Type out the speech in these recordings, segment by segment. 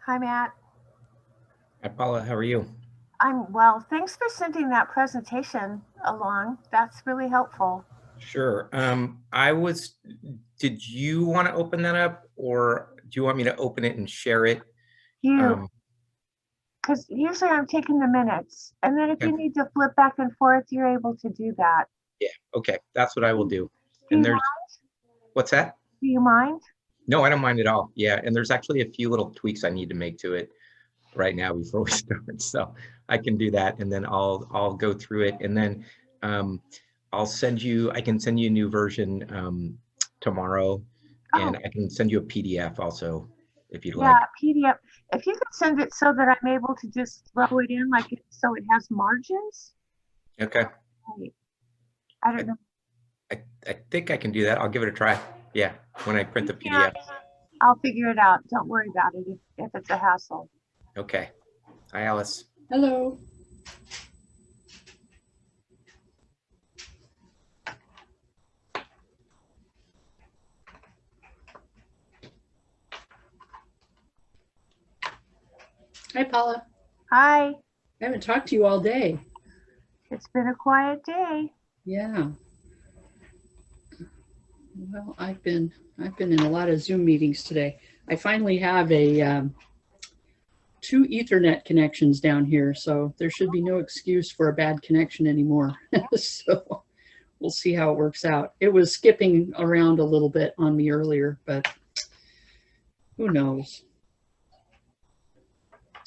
Hi, Matt. Hi, Paula. How are you? I'm well. Thanks for sending that presentation along. That's really helpful. Sure. Did you want to open that up, or do you want me to open it and share it? Because usually I'm taking the minutes, and then if Okay. you need to flip back and forth, you're able to do that. Yeah. Okay. That's what I will do. Do you And mind? What's that? Do you mind? No, I don't mind at all. Yeah. And there's actually a few little tweaks I need to make to it right now before we start. So I can do that, and then I'll go through it, and then I can send you a new version tomorrow, and I can send you a PDF also if you'd like. Yeah, PDF. If you could send it so that I'm able to just throw it in, like so it has margins. Okay. I don't know. I think I can do that. I'll give it a try. Yeah, when I print the PDF. I'll figure it out. Don't worry about it if it's a hassle. Okay. Hi, Alice. Hello. Hi, Paula. Hi, I haven't talked to you all day. it's been a quiet day. Yeah. Well, I've been in a lot of Zoom meetings today. I finally have a 2 Ethernet connections down here, so there should be no excuse for a bad connection anymore. So we'll see how it works out. It was skipping around a little bit on me earlier, but who knows?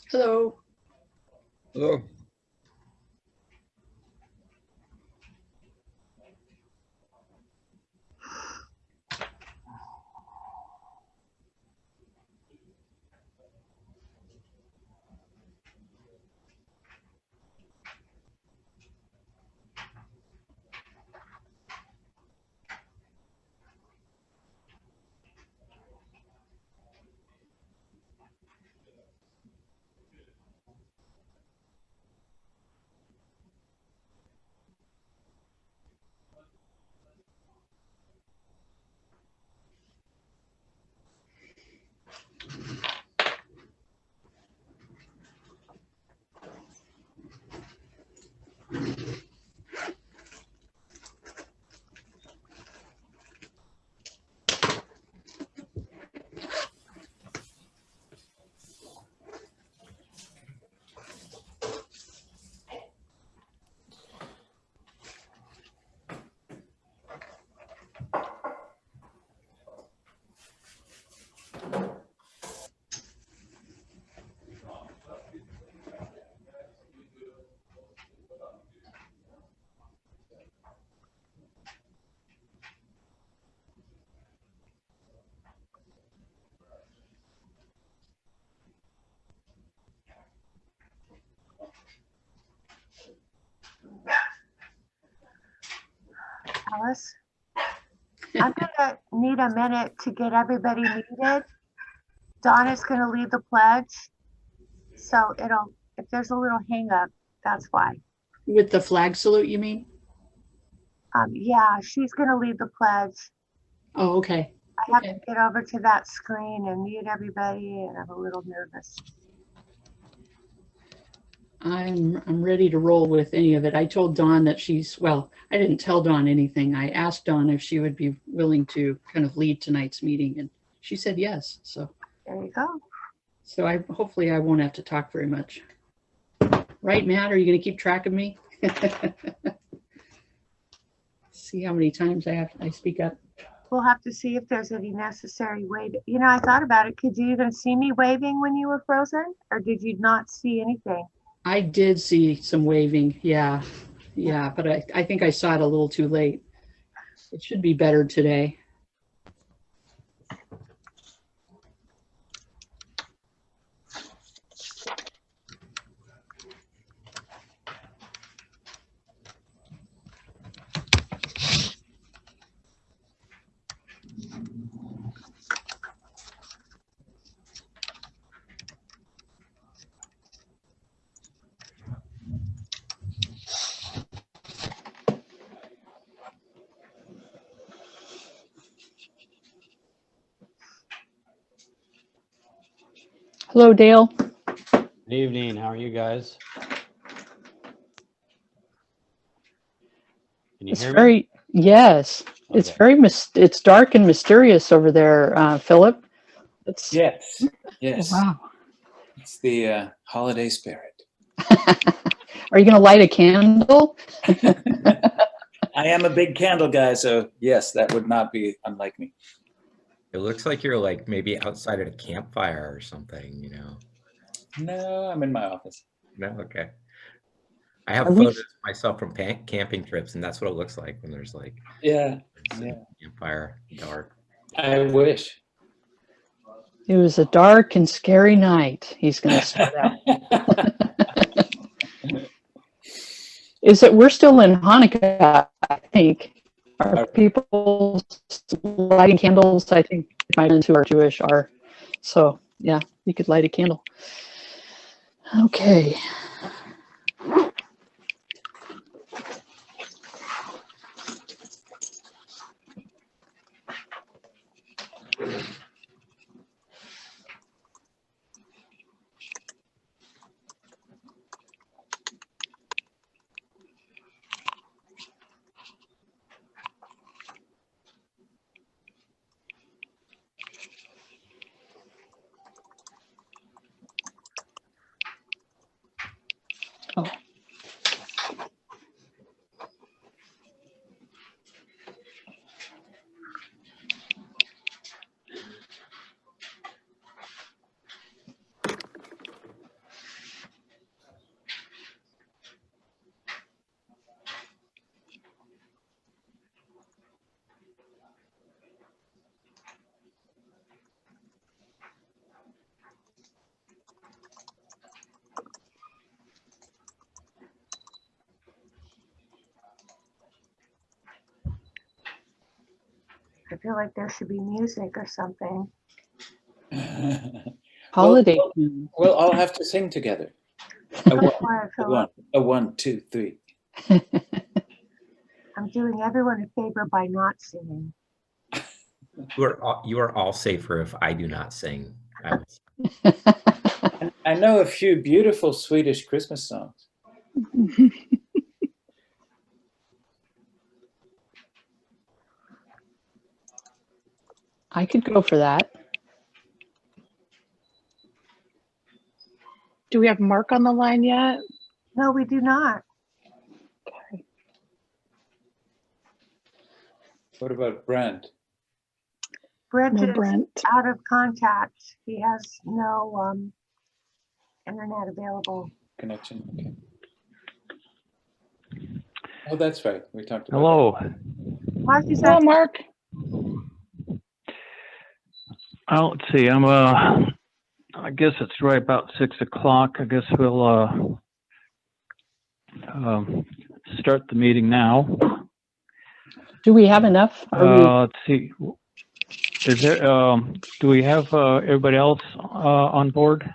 Hello. Hello. Alice, I'm gonna need a minute to get everybody muted. Donna's gonna lead the pledge. So if there's a little hang up, that's why. With the flag salute, you mean? Yeah, she's gonna lead the pledge. Oh, okay. I have to get over to that screen and mute everybody, and I'm a little nervous. I'm ready to roll with any of it. I told Dawn that I didn't tell Dawn anything. I asked Dawn if she would be willing to kind of lead tonight's meeting, and she said yes. So there you go. So hopefully I won't have to talk very much. Right, Matt? Are you going to keep track of me? See how many times I speak up. We'll have to see if there's any necessary way. I thought about it. Could you even see me waving when you were frozen, or did you not see anything? I did see some waving. Yeah. But I think I saw it a little too late. It should be better today. Hello, Dale. Good evening. How are you guys? Can you hear me? Yes. Okay. It's it's dark and mysterious over there, Philip. Yes. Yes. Wow. It's the holiday spirit. Are you going to light a candle? I am a big candle guy, so yes, that would not be unlike me. It looks like you're like maybe outside at a campfire or something, No, I'm in my office. No, okay. I have photos of myself from camping trips, and that's what it looks like when there's like campfire dark. I wish. It was a dark and scary night. He's going to start out. We're still in Hanukkah, I think. Are people lighting candles? I think my friends who are Jewish are. So, yeah, you could light a candle. Okay. I feel like there should be music or something. Holiday Well, tune. we'll all have to sing together. A Go one, for it, a Philip. one, a 1, 2, 3. I'm doing everyone a favor by not singing. You are all safer if I do not sing. I know a few beautiful Swedish Christmas songs. I could go for that. Do we have Mark on the line yet? No, we do not. What about Brent? Brent No, is Brent. out of contact. He has no internet available. Connection? Okay. Oh, that's right. We talked about Hello. Mark is Hello, at Mark. Oh, let's see. I guess it's right about 6 o'clock. I guess we'll start the meeting now. Do we have enough? Let's see. Is there? Do we have everybody else on board?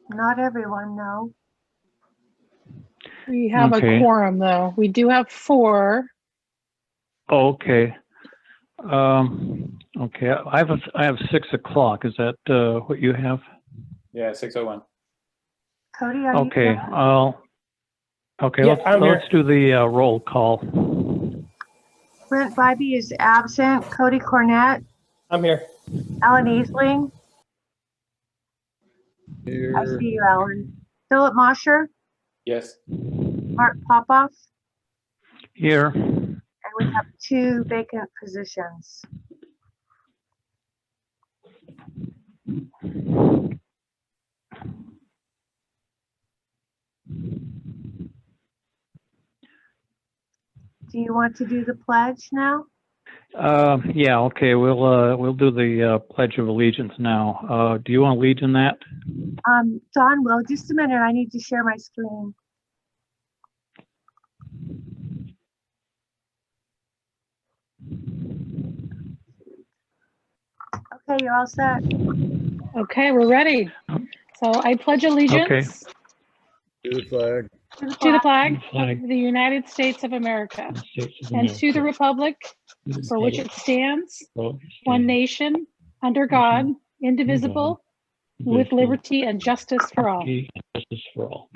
not everyone, no. We have Okay. a quorum, though. We do have 4. Oh, okay. Okay. I have 6 o'clock. Is that what you have? Yeah, 6:01. Cody, are you Okay. there? Okay. Yeah, I'm here. Let's do the roll call. Brent Bybee is absent. Cody Cornett, I'm here. Alan Easling. I Here. see you, Alan. Philip Mosher, Yes. Mark Popoff, Here. and we have 2 vacant positions. Do you want to do the pledge now? Yeah. Okay. We'll do the Pledge of Allegiance now. Do you want to lead in that? Don will. Just a minute. I need to share my screen. Okay, you're all set. Okay, we're ready. So I pledge allegiance To the flag. to the flag Flag. of the United States of America States of and to the America. republic for which it stands, one nation, under God, indivisible, with liberty and justice for all. Justice for all.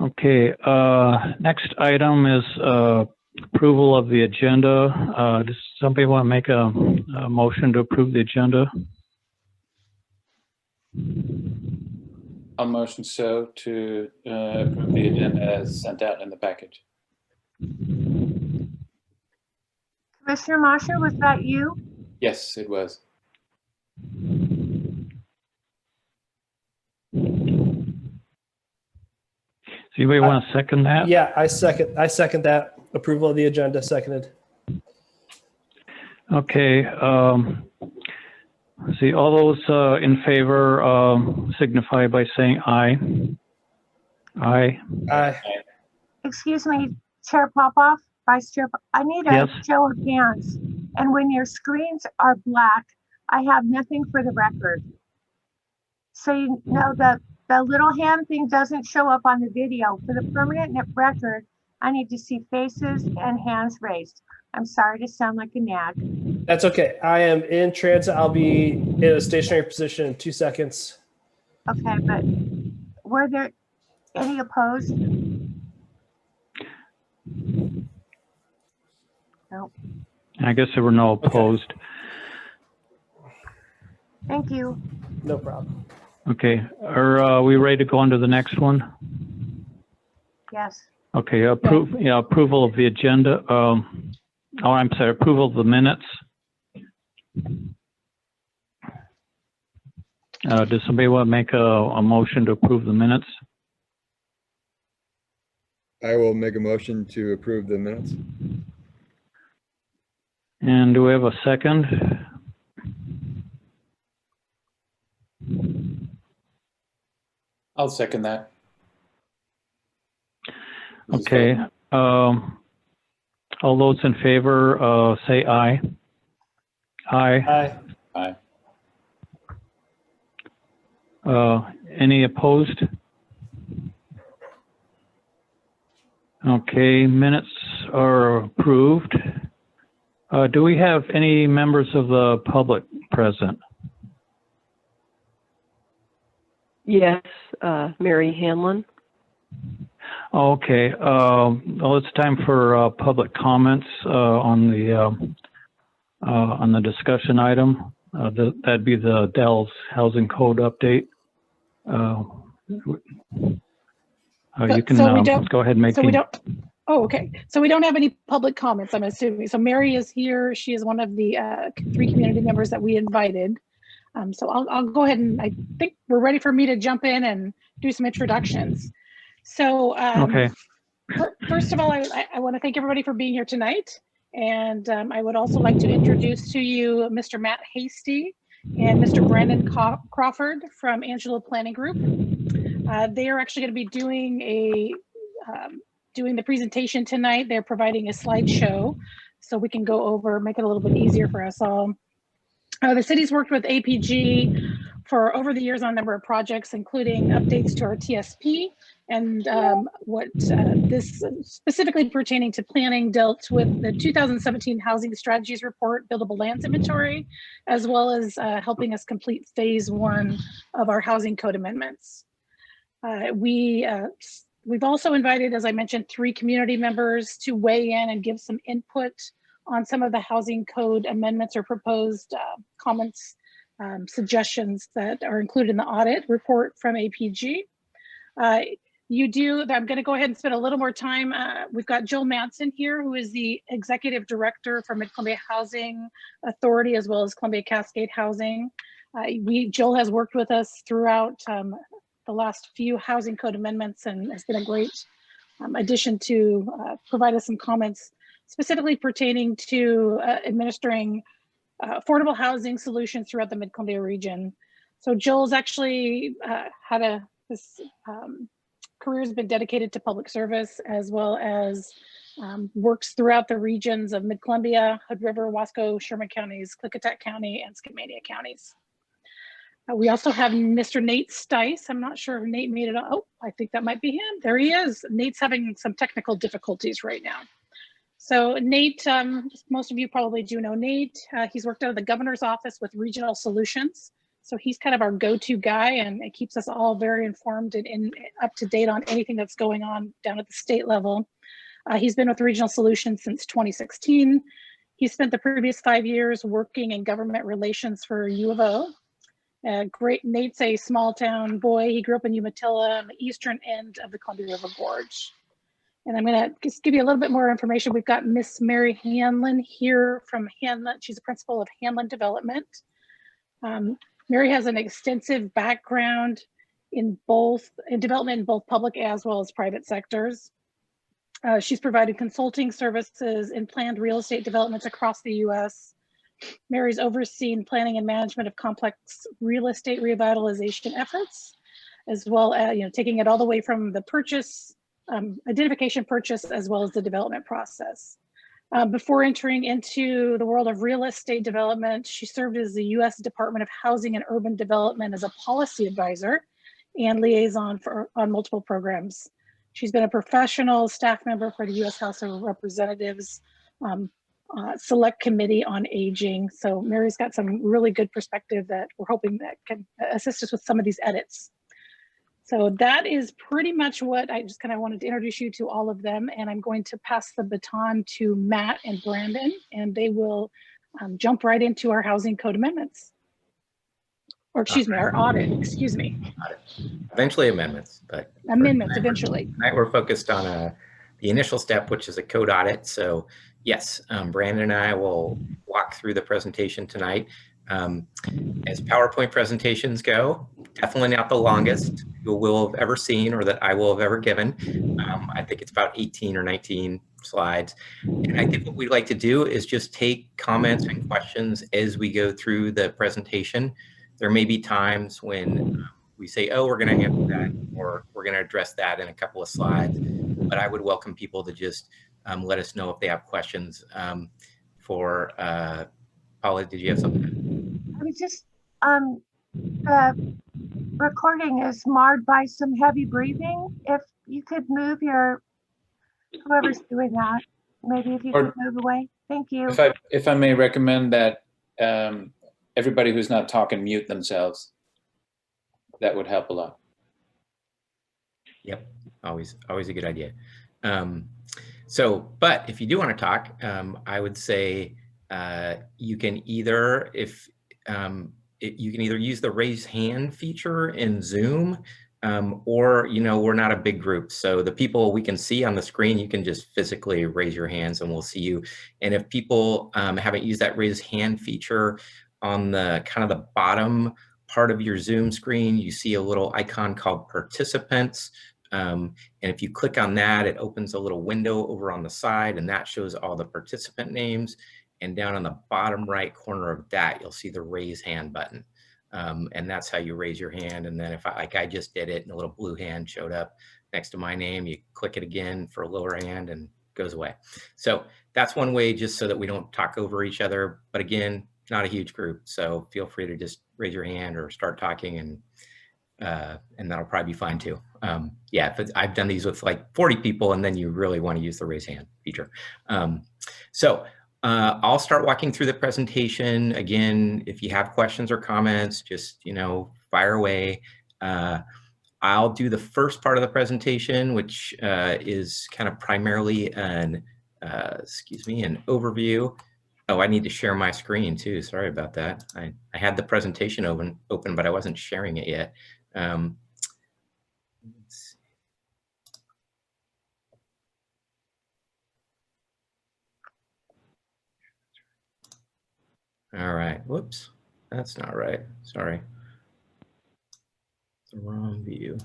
Okay, next item is approval of the agenda. Does somebody want to make a motion to approve the agenda? I'll motion so to approve the agenda as sent out in the package. Commissioner Mosher, was that you? Yes, it was. Does anybody want to second that? Yeah, I second that. Approval of the agenda, seconded. Okay, see, all those in favor signify by saying aye. Aye. Aye. Excuse me, Chair Popoff, Vice Chair. I need a Yes. show of hands. And when your screens are black, I have nothing for the record. So you know the little hand thing doesn't show up on the video. For the permanent record, I need to see faces and hands raised. I'm sorry to sound like a nag. That's okay. I am in transit. I'll be in a stationary position in 2 seconds. Okay, but were there any opposed? No. I guess there were no opposed. Thank you. No problem. Okay, are we ready to go on to the next one? Yes. Okay, approval of the agenda. I'm sorry, approval of the minutes. Does somebody want to make a motion to approve the minutes? I will make a motion to approve the minutes. And do we have a second? I'll second that. Okay. All those in favor, say aye. Aye. Aye. Any opposed? Okay, minutes are approved. Do we have any members of the public present? Yes, Mary Hanlon. Okay, well, it's time for public comments on the discussion item. That'd be the Dell's Housing Code update. You can So we don't- go ahead and make. So we don't. Oh, okay. So we don't have any public comments, I'm assuming. So Mary is here. She is one of the 3 community members that we invited. So I'll go ahead and I think we're ready for me to jump in and do some introductions. So Okay. First of all, I want to thank everybody for being here tonight. And I would also like to introduce to you Mr. Matt Hasty and Mr. Brandon Crawford from Angelo Planning Group. They are actually going to be doing the presentation tonight. They're providing a slideshow so we can go over, make it a little bit easier for us all. The city's worked with APG for over the years on a number of projects, including updates to our TSP and this specifically pertaining to planning dealt with the 2017 Housing Strategies Report, Buildable Lands Inventory, as well as helping us complete phase 1 of our housing code amendments. We've also invited, as I mentioned, 3 community members to weigh in and give some input on some of the housing code amendments or proposed comments, suggestions that are included in the audit report from APG. I'm going to go ahead and spend a little more time. We've got Jill Manson here, who is the Executive Director for Mid-Columbia Housing Authority, as well as Columbia Cascade Housing. Jill has worked with us throughout the last few housing code amendments and has been a great addition to provide us some comments specifically pertaining to administering affordable housing solutions throughout the Mid-Columbia region. So Jill's actually this career has been dedicated to public service, as well as works throughout the regions of Mid-Columbia, Hood River, Wasco, Sherman counties, Klickitat County, and Skamania counties. We also have Mr. Nate Stice. I'm not sure if Nate made it. Oh, I think that might be him. There he is. Nate's having some technical difficulties right now. So Nate, most of you probably do know Nate. He's worked out of the governor's office with regional solutions. So he's kind of our go-to guy, and it keeps us all very informed and up to date on anything that's going on down at the state level. He's been with Regional Solutions since 2016. He spent the previous 5 years working in government relations for U of O. Nate's a small town boy. He grew up in Umatilla on the eastern end of the Columbia River Gorge. And I'm going to just give you a little bit more information. We've got Miss Mary Hanlon here from Hanlon. She's a principal of Hanlon Development. Mary has an extensive background in development in both public as well as private sectors. She's provided consulting services in planned real estate developments across the U.S. Mary's overseen planning and management of complex real estate revitalization efforts, as well as taking it all the way from the purchase, identification purchase, as well as the development process. Before entering into the world of real estate development, she served as the U.S. Department of Housing and Urban Development as a policy advisor and liaison on multiple programs. She's been a professional staff member for the U.S. House of Representatives Select Committee on Aging. So Mary's got some really good perspective that we're hoping that can assist us with some of these edits. So that is pretty much what I just kind of wanted to introduce you to all of them. And I'm going to pass the baton to Matt and Brandon, and they will jump right into our housing code amendments. Or excuse me, our audit, excuse me. Eventually amendments, but. Amendments, eventually. Tonight we're focused on the initial step, which is a code audit. So yes, Brandon and I will walk through the presentation tonight. As PowerPoint presentations go, definitely not the longest you will have ever seen or that I will have ever given. I think it's about 18 or 19 slides. And I think what we'd like to do is just take comments and questions as we go through the presentation. There may be times when we say, oh, we're going to answer that, or we're going to address that in a couple of slides. But I would welcome people to just let us know if they have questions. For Paula, did you have something? I was just, the recording is marred by some heavy breathing. If you could move whoever's doing that, maybe if you could move away. Thank you. If I may recommend that everybody who's not talking mute themselves, that would help a lot. Yep, always a good idea. But if you do want to talk, I would say you can either you can either use the raise hand feature in Zoom, or we're not a big group, so the people we can see on the screen, you can just physically raise your hands and we'll see you. And if people haven't used that raise hand feature, on the kind of the bottom part of your Zoom screen, you see a little icon called participants. And if you click on that, it opens a little window over on the side, and that shows all the participant names. And down on the bottom right corner of that, you'll see the raise hand button. And that's how you raise your hand. And then if I just did it and a little blue hand showed up next to my name, you click it again for a lower hand and it goes away. So that's one way, just so that we don't talk over each other. But again, not a huge group, so feel free to just raise your hand or start talking, and that'll probably be fine too. Yeah, I've done these with like 40 people, and then you really want to use the raise hand feature. I'll start walking through the presentation. Again, if you have questions or comments, just fire away. I'll do the first part of the presentation, which is kind of primarily an overview. Oh, I need to share my screen too. Sorry about that. I had the presentation open, but I wasn't sharing it yet. Let's see. All right. Whoops. That's not right. Sorry. It's the wrong view.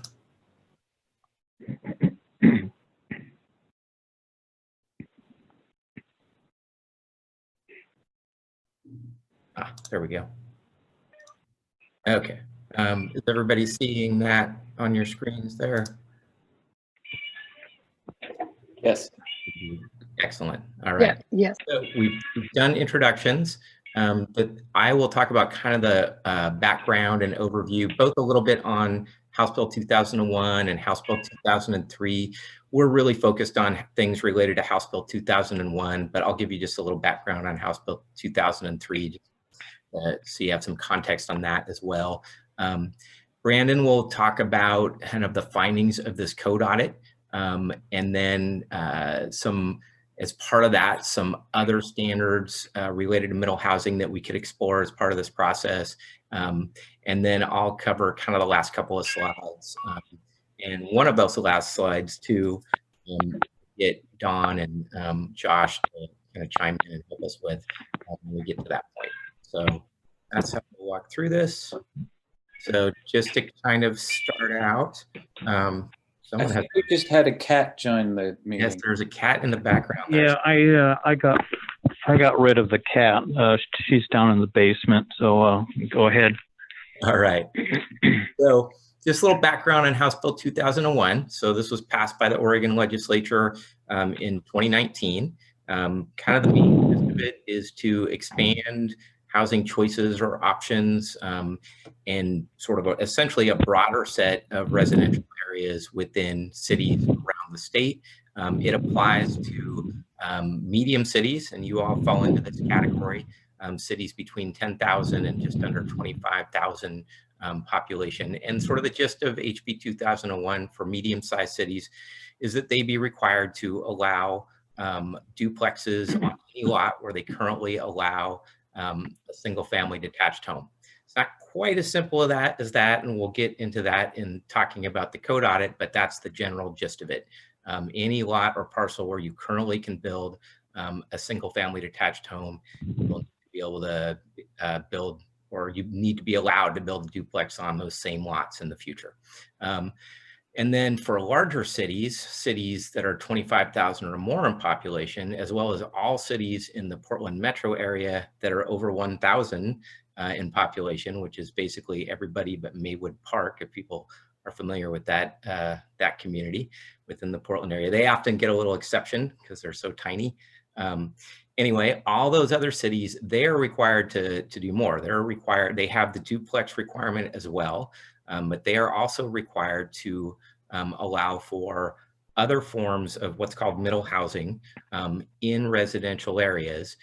There we go. Okay. Is everybody seeing that on your screens there? Yes. Excellent. All right. Yes. So we've done introductions, but I will talk about kind of the background and overview, both a little bit on House Bill 2001 and House Bill 2003. We're really focused on things related to House Bill 2001, but I'll give you just a little background on House Bill 2003, so you have some context on that as well. Brandon will talk about kind of the findings of this code audit, and then as part of that, some other standards related to middle housing that we could explore as part of this process. And then I'll cover kind of the last couple of slides. And one of those last slides to get Dawn and Josh to kind of chime in and help us with when we get to that point. So that's how we'll walk through this. So just to kind of start out, I think we just had a cat join the meeting. Yes, there's a cat in the background there. Yeah, I got rid of the cat. She's down in the basement, so go ahead. All right. So just a little background on House Bill 2001. So this was passed by the Oregon legislature in 2019. Kind of the main gist of it is to expand housing choices or options, and sort of essentially a broader set of residential areas within cities around the state. It applies to medium cities, and you all fall into this category, cities between 10,000 and just under 25,000 population. And sort of the gist of HB 2001 for medium-sized cities is that they be required to allow duplexes on any lot where they currently allow a single-family detached home. It's not quite as simple as that, and we'll get into that in talking about the code audit, but that's the general gist of it. Any lot or parcel where you currently can build a single-family detached home, you'll be able to build, or you need to be allowed to build a duplex on those same lots in the future. And then for larger cities that are 25,000 or more in population, as well as all cities in the Portland metro area that are over 1,000 in population, which is basically everybody but Maywood Park, if people are familiar with that, that community within the Portland area. They often get a little exception because they're so tiny. Anyway, all those other cities, they're required to do more. They have the duplex requirement as well, but they are also required to allow for other forms of what's called middle housing in residential areas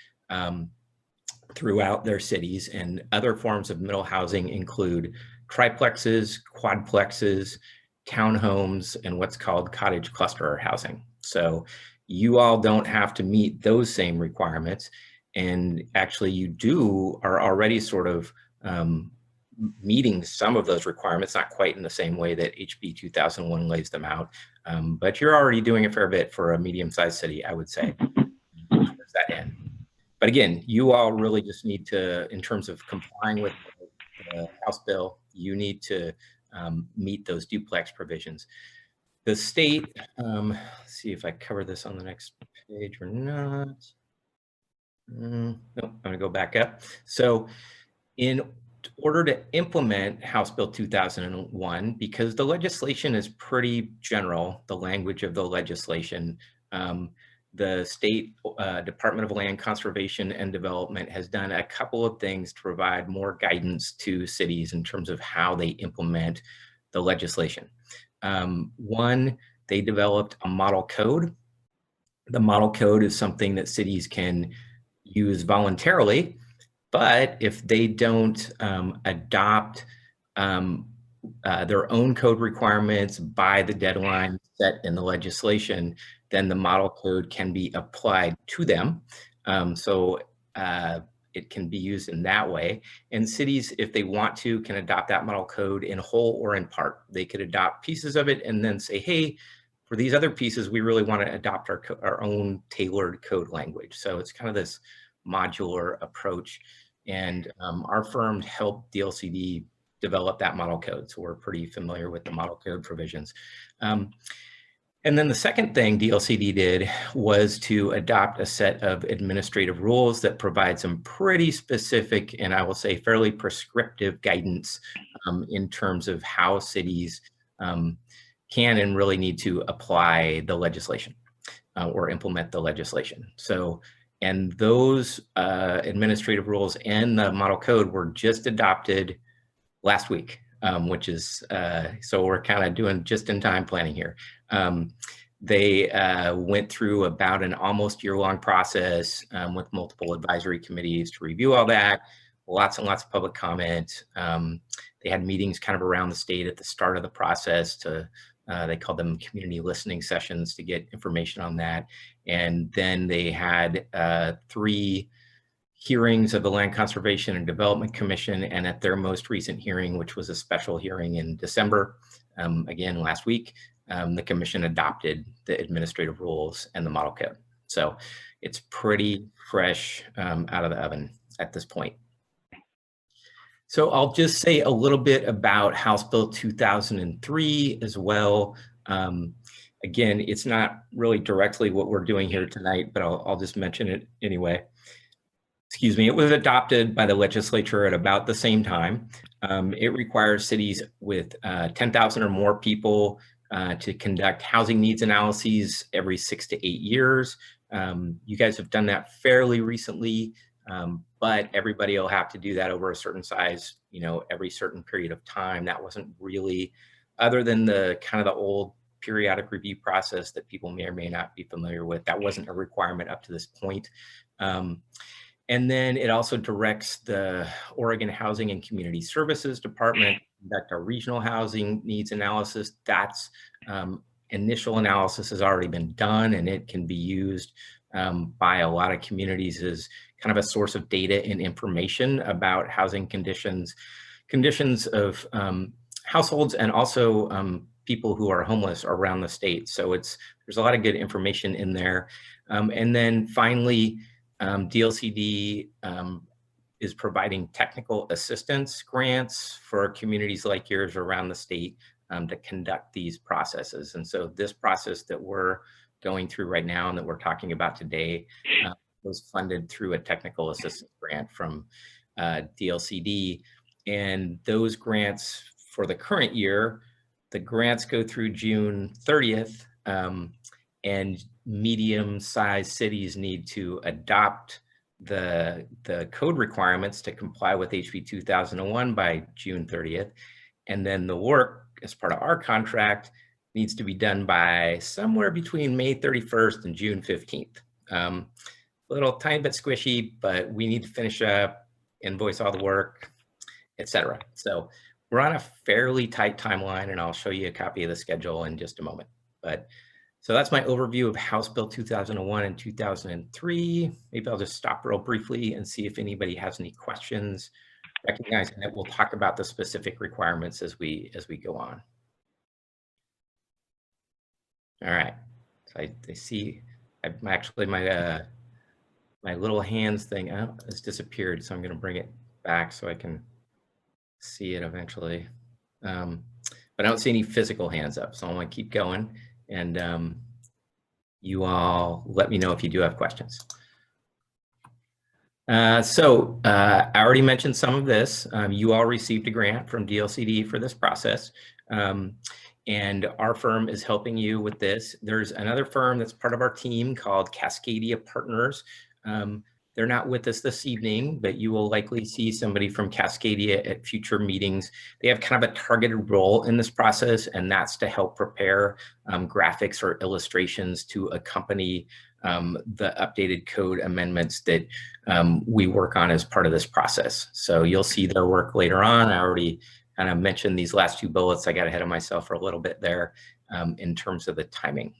throughout their cities. And other forms of middle housing include triplexes, quadplexes, townhomes, and what's called cottage cluster housing. So you all don't have to meet those same requirements. And actually you are already sort of meeting some of those requirements, not quite in the same way that HB 2001 lays them out, but you're already doing a fair bit for a medium-sized city, I would say, towards that end. But again, you all really just need to, in terms of complying with the House bill, you need to meet those duplex provisions. The state, let's see if I cover this on the next page or not. Nope, I'm gonna go back up. So in order to implement House Bill 2001, because the legislation is pretty general, the language of the legislation, the state Department of Land Conservation and Development has done a couple of things to provide more guidance to cities in terms of how they implement the legislation. One, they developed a model code. The model code is something that cities can use voluntarily, but if they don't adopt their own code requirements by the deadline set in the legislation, then the model code can be applied to them. So it can be used in that way. And cities, if they want to, can adopt that model code in whole or in part. They could adopt pieces of it and then say, hey, for these other pieces, we really want to adopt our own tailored code language. So it's kind of this modular approach. And our firm helped DLCD develop that model code. So we're pretty familiar with the model code provisions. And then the second thing DLCD did was to adopt a set of administrative rules that provide some pretty specific, and I will say fairly prescriptive guidance in terms of how cities can and really need to apply the legislation or implement the legislation. So, and those administrative rules and the model code were just adopted last week, which is, so we're kind of doing just in time planning here. They went through about an almost year-long process with multiple advisory committees to review all that, lots and lots of public comment. They had meetings kind of around the state at the start of the process to, they called them community listening sessions to get information on that. And then they had 3 hearings of the Land Conservation and Development Commission, and at their most recent hearing, which was a special hearing in December, again last week, the commission adopted the administrative rules and the model code. So it's pretty fresh out of the oven at this point. So I'll just say a little bit about House Bill 2003 as well. Again, it's not really directly what we're doing here tonight, but I'll just mention it anyway. Excuse me, it was adopted by the legislature at about the same time. It requires cities with 10,000 or more people to conduct housing needs analyses every 6 to 8 years. You guys have done that fairly recently, but everybody will have to do that over a certain size, you know, every certain period of time. That wasn't really, other than the kind of the old periodic review process that people may or may not be familiar with, that wasn't a requirement up to this point. And then it also directs the Oregon Housing and Community Services Department to conduct a regional housing needs analysis. That's initial analysis has already been done, and it can be used by a lot of communities as kind of a source of data and information about housing conditions of households, and also people who are homeless around the state. So there's a lot of good information in there. And then finally, DLCD is providing technical assistance grants for communities like yours around the state to conduct these processes. And so this process that we're going through right now and that we're talking about today was funded through a technical assistance grant from DLCD. And those grants for the current year the grants go through June 30th, and medium-sized cities need to adopt the code requirements to comply with HB 2001 by June 30th. And then the work as part of our contract needs to be done by somewhere between May 31st and June 15th. A little tiny bit squishy, but we need to finish up, invoice all the work, etc. So we're on a fairly tight timeline, and I'll show you a copy of the schedule in just a moment. But so that's my overview of House Bill 2001 and 2003. Maybe I'll just stop real briefly and see if anybody has any questions, recognizing that we'll talk about the specific requirements as we go on. All right, so I see actually my little hands thing has disappeared, so I'm going to bring it back so I can see it eventually. But I don't see any physical hands up, so I'm going to keep going, and you all let me know if you do have questions. I already mentioned some of this. You all received a grant from DLCD for this process. And our firm is helping you with this. There's another firm that's part of our team called Cascadia Partners. They're not with us this evening, but you will likely see somebody from Cascadia at future meetings. They have kind of a targeted role in this process, and that's to help prepare graphics or illustrations to accompany the updated code amendments that we work on as part of this process. So you'll see their work later on. I already kind of mentioned these last two bullets. I got ahead of myself for a little bit there in terms of the timing.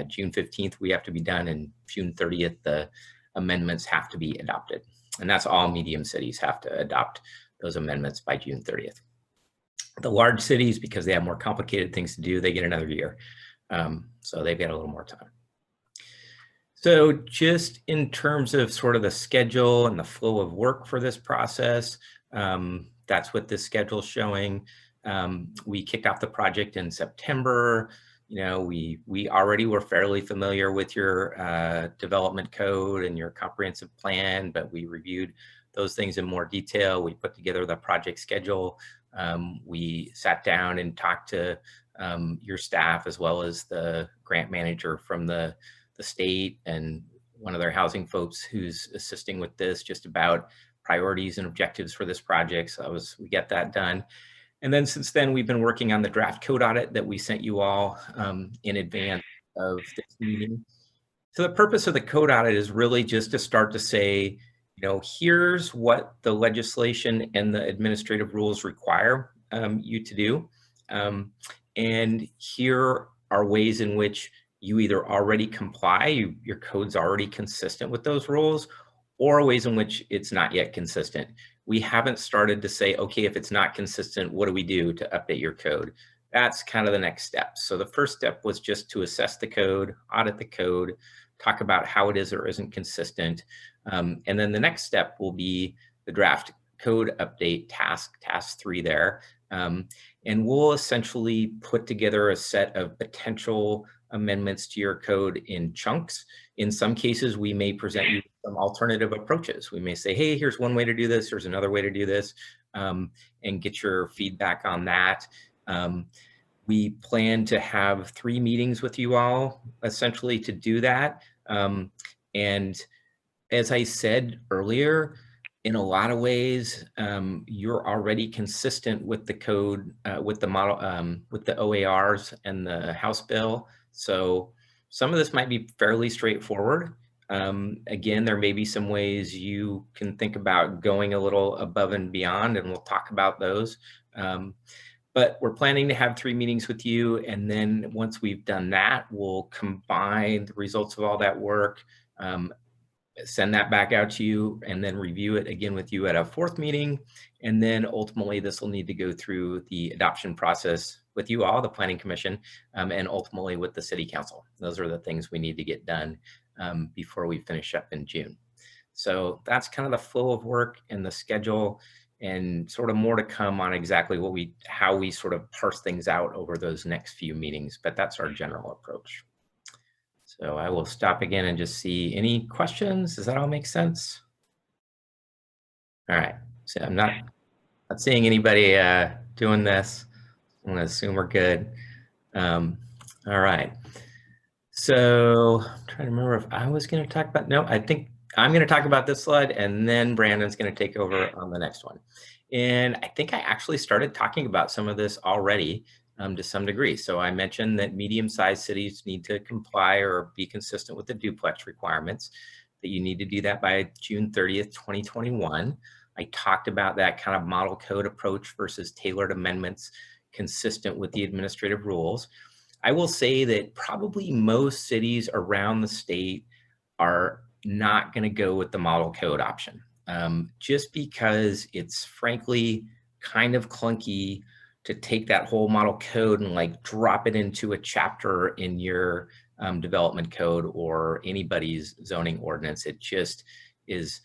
June 15th, we have to be done, and June 30th, the amendments have to be adopted. And that's all medium cities have to adopt those amendments by June 30th. The large cities, because they have more complicated things to do, they get another year. So they've got a little more time. So just in terms of sort of the schedule and the flow of work for this process, that's what this schedule is showing. We kicked off the project in September. You know, we already were fairly familiar with your development code and your comprehensive plan, but we reviewed those things in more detail. We put together the project schedule. We sat down and talked to your staff, as well as the grant manager from the state and one of their housing folks who's assisting with this, just about priorities and objectives for this project. So we got that done. And then since then, we've been working on the draft code audit that we sent you all in advance of this meeting. So the purpose of the code audit is really just to start to say, you know, here's what the legislation and the administrative rules require you to do. And here are ways in which you either already comply, your code's already consistent with those rules, or ways in which it's not yet consistent. We haven't started to say, okay, if it's not consistent, what do we do to update your code? That's kind of the next step. So the first step was just to assess the code, audit the code, talk about how it is or isn't consistent. And then the next step will be the draft code update task 3 there. And we'll essentially put together a set of potential amendments to your code in chunks. In some cases, we may present you some alternative approaches. We may say, hey, here's one way to do this, here's another way to do this, and get your feedback on that. We plan to have 3 meetings with you all, essentially, to do that. And as I said earlier, in a lot of ways, you're already consistent with the code, with the model, with the OARs and the House bill. So some of this might be fairly straightforward. Again, there may be some ways you can think about going a little above and beyond, and we'll talk about those. But we're planning to have 3 meetings with you, and then once we've done that, we'll combine the results of all that work, send that back out to you, and then review it again with you at a 4th meeting. And then ultimately this will need to go through the adoption process with you all, the Planning Commission, and ultimately with the City Council. Those are the things we need to get done before we finish up in June. So that's kind of the flow of work and the schedule, and sort of more to come on exactly how we sort of parse things out over those next few meetings, but that's our general approach. So I will stop again and just see any questions. Does that all make sense? All right, so I'm not seeing anybody doing this. I'm gonna assume we're good. All right. So I'm trying to remember if I was going to talk about, no, I think I'm going to talk about this slide and then Brandon's going to take over on the next one. And I think I actually started talking about some of this already to some degree. So I mentioned that medium-sized cities need to comply or be consistent with the duplex requirements, that you need to do that by June 30th, 2021. I talked about that kind of model code approach versus tailored amendments consistent with the administrative rules. I will say that probably most cities around the state are not going to go with the model code option, just because it's frankly kind of clunky to take that whole model code and like drop it into a chapter in your development code or anybody's zoning ordinance. It just is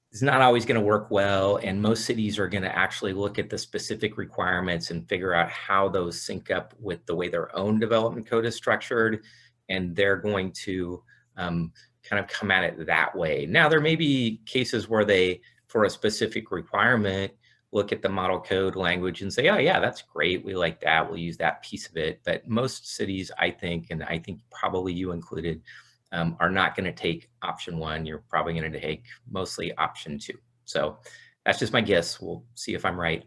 it's not always going to work well, and most cities are going to actually look at the specific requirements and figure out how those sync up with the way their own development code is structured, and they're going to kind of come at it that way. Now, there may be cases where they, for a specific requirement, look at the model code language and say, oh yeah, that's great, we like that, we'll use that piece of it. But most cities, I think, and I think probably you included, are not going to take option one. You're probably going to take mostly option two. So that's just my guess. We'll see if I'm right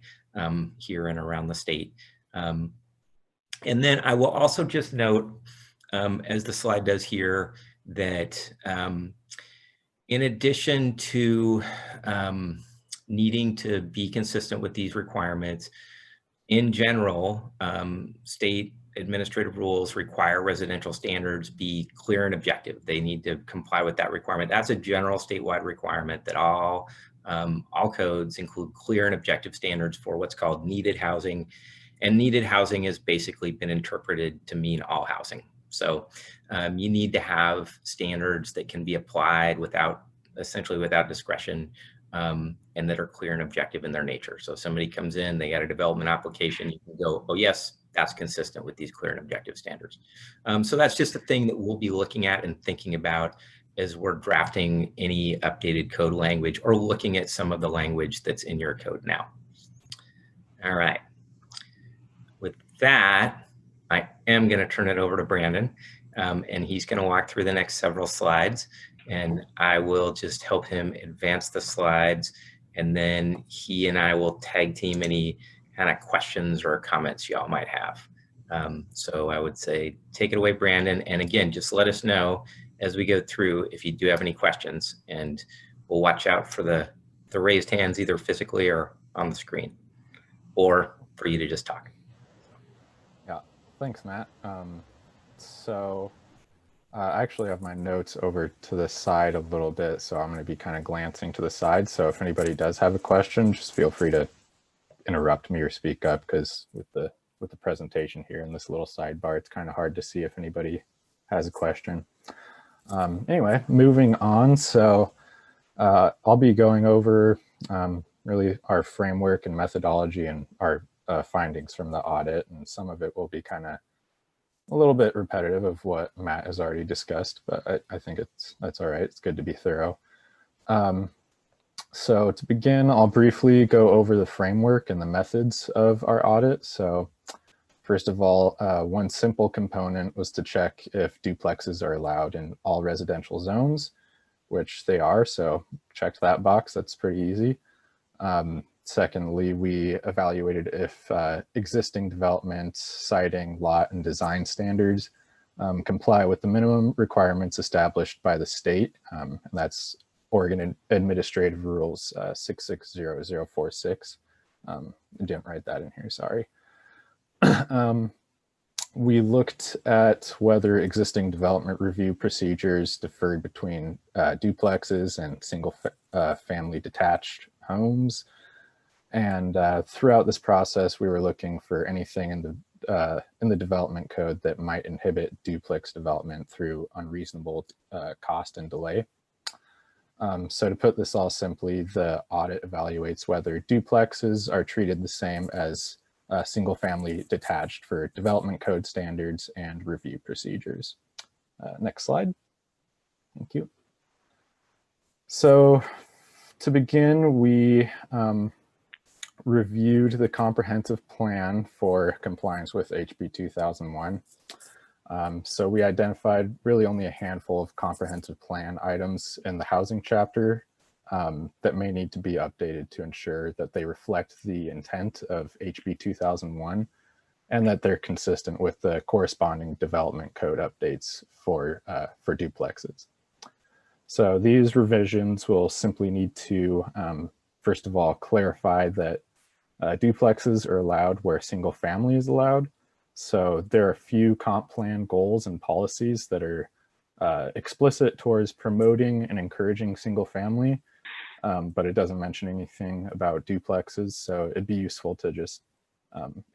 here and around the state. And then I will also just note, as the slide does here, that in addition to needing to be consistent with these requirements, in general, state administrative rules require residential standards be clear and objective. They need to comply with that requirement. That's a general statewide requirement, that all codes include clear and objective standards for what's called needed housing. And needed housing has basically been interpreted to mean all housing. So you need to have standards that can be applied essentially without discretion, and that are clear and objective in their nature. So if somebody comes in, they got a development application, you can go, oh yes, that's consistent with these clear and objective standards. So that's just a thing that we'll be looking at and thinking about as we're drafting any updated code language or looking at some of the language that's in your code now. All right. With that, I am going to turn it over to Brandon, and he's going to walk through the next several slides, and I will just help him advance the slides, and then he and I will tag team any kind of questions or comments y'all might have. So I would say take it away, Brandon. And again, just let us know as we go through if you do have any questions, and we'll watch out for the raised hands either physically or on the screen, or for you to just talk. Yeah, thanks, Matt. I actually have my notes over to the side a little bit, so I'm going to be kind of glancing to the side. So if anybody does have a question, just feel free to interrupt me or speak up, because with the presentation here in this little sidebar, it's kind of hard to see if anybody has a question. Anyway, moving on. So I'll be going over really our framework and methodology and our findings from the audit, and some of it will be kind of a little bit repetitive of what Matt has already discussed, but I think that's all right. It's good to be thorough. So to begin, I'll briefly go over the framework and the methods of our audit. So first of all, one simple component was to check if duplexes are allowed in all residential zones, which they are. So checked that box. That's pretty easy. Secondly, we evaluated if existing developments, siting, lot, and design standards comply with the minimum requirements established by the state. And that's Oregon Administrative Rules 660046. I didn't write that in here, sorry. We looked at whether existing development review procedures differed between duplexes and single family detached homes. And throughout this process, we were looking for anything in the development code that might inhibit duplex development through unreasonable cost and delay. So to put this all simply, the audit evaluates whether duplexes are treated the same as single family detached for development code standards and review procedures. Next slide. Thank you. So to begin, we reviewed the comprehensive plan for compliance with HB 2001. So we identified really only a handful of comprehensive plan items in the housing chapter that may need to be updated to ensure that they reflect the intent of HB 2001 and that they're consistent with the corresponding development code updates for duplexes. So these revisions will simply need to, first of all, clarify that duplexes are allowed where single family is allowed. So there are a few comp plan goals and policies that are explicit towards promoting and encouraging single family, but it doesn't mention anything about duplexes. So it'd be useful to just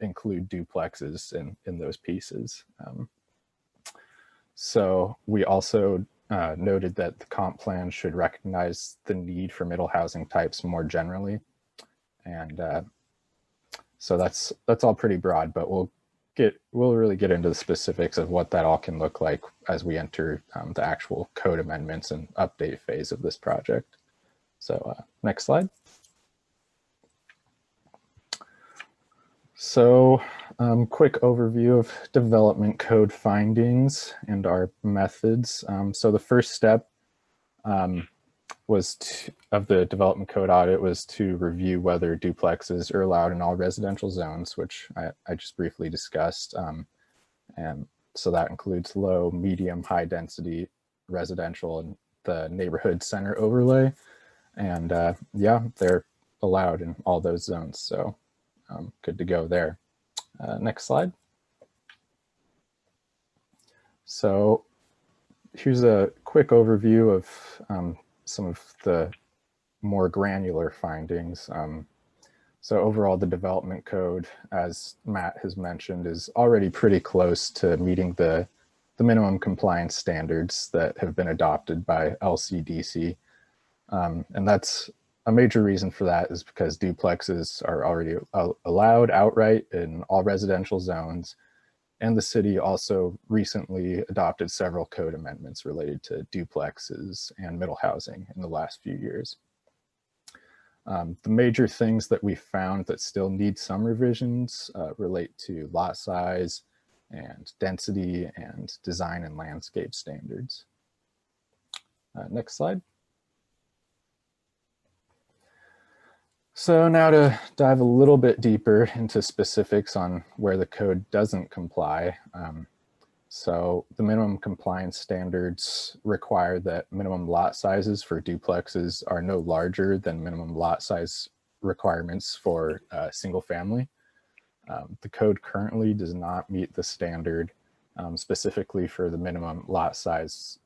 include duplexes in those pieces. So we also noted that the comp plan should recognize the need for middle housing types more generally. And so that's all pretty broad, but we'll really get into the specifics of what that all can look like as we enter the actual code amendments and update phase of this project. So next slide. So quick overview of development code findings and our methods. So the first step of the development code audit was to review whether duplexes are allowed in all residential zones, which I just briefly discussed. And so that includes low, medium, high density residential and the neighborhood center overlay. And yeah, they're allowed in all those zones. So good to go there. Next slide. So here's a quick overview of some of the more granular findings. So overall, the development code, as Matt has mentioned, is already pretty close to meeting the minimum compliance standards that have been adopted by LCDC. And that's a major reason for that is because duplexes are already allowed outright in all residential zones. And the city also recently adopted several code amendments related to duplexes and middle housing in the last few years. The major things that we found that still need some revisions relate to lot size and density and design and landscape standards. Next slide. So now to dive a little bit deeper into specifics on where the code doesn't comply. So the minimum compliance standards require that minimum lot sizes for duplexes are no larger than minimum lot size requirements for single family. The code currently does not meet the standard specifically for the minimum lot size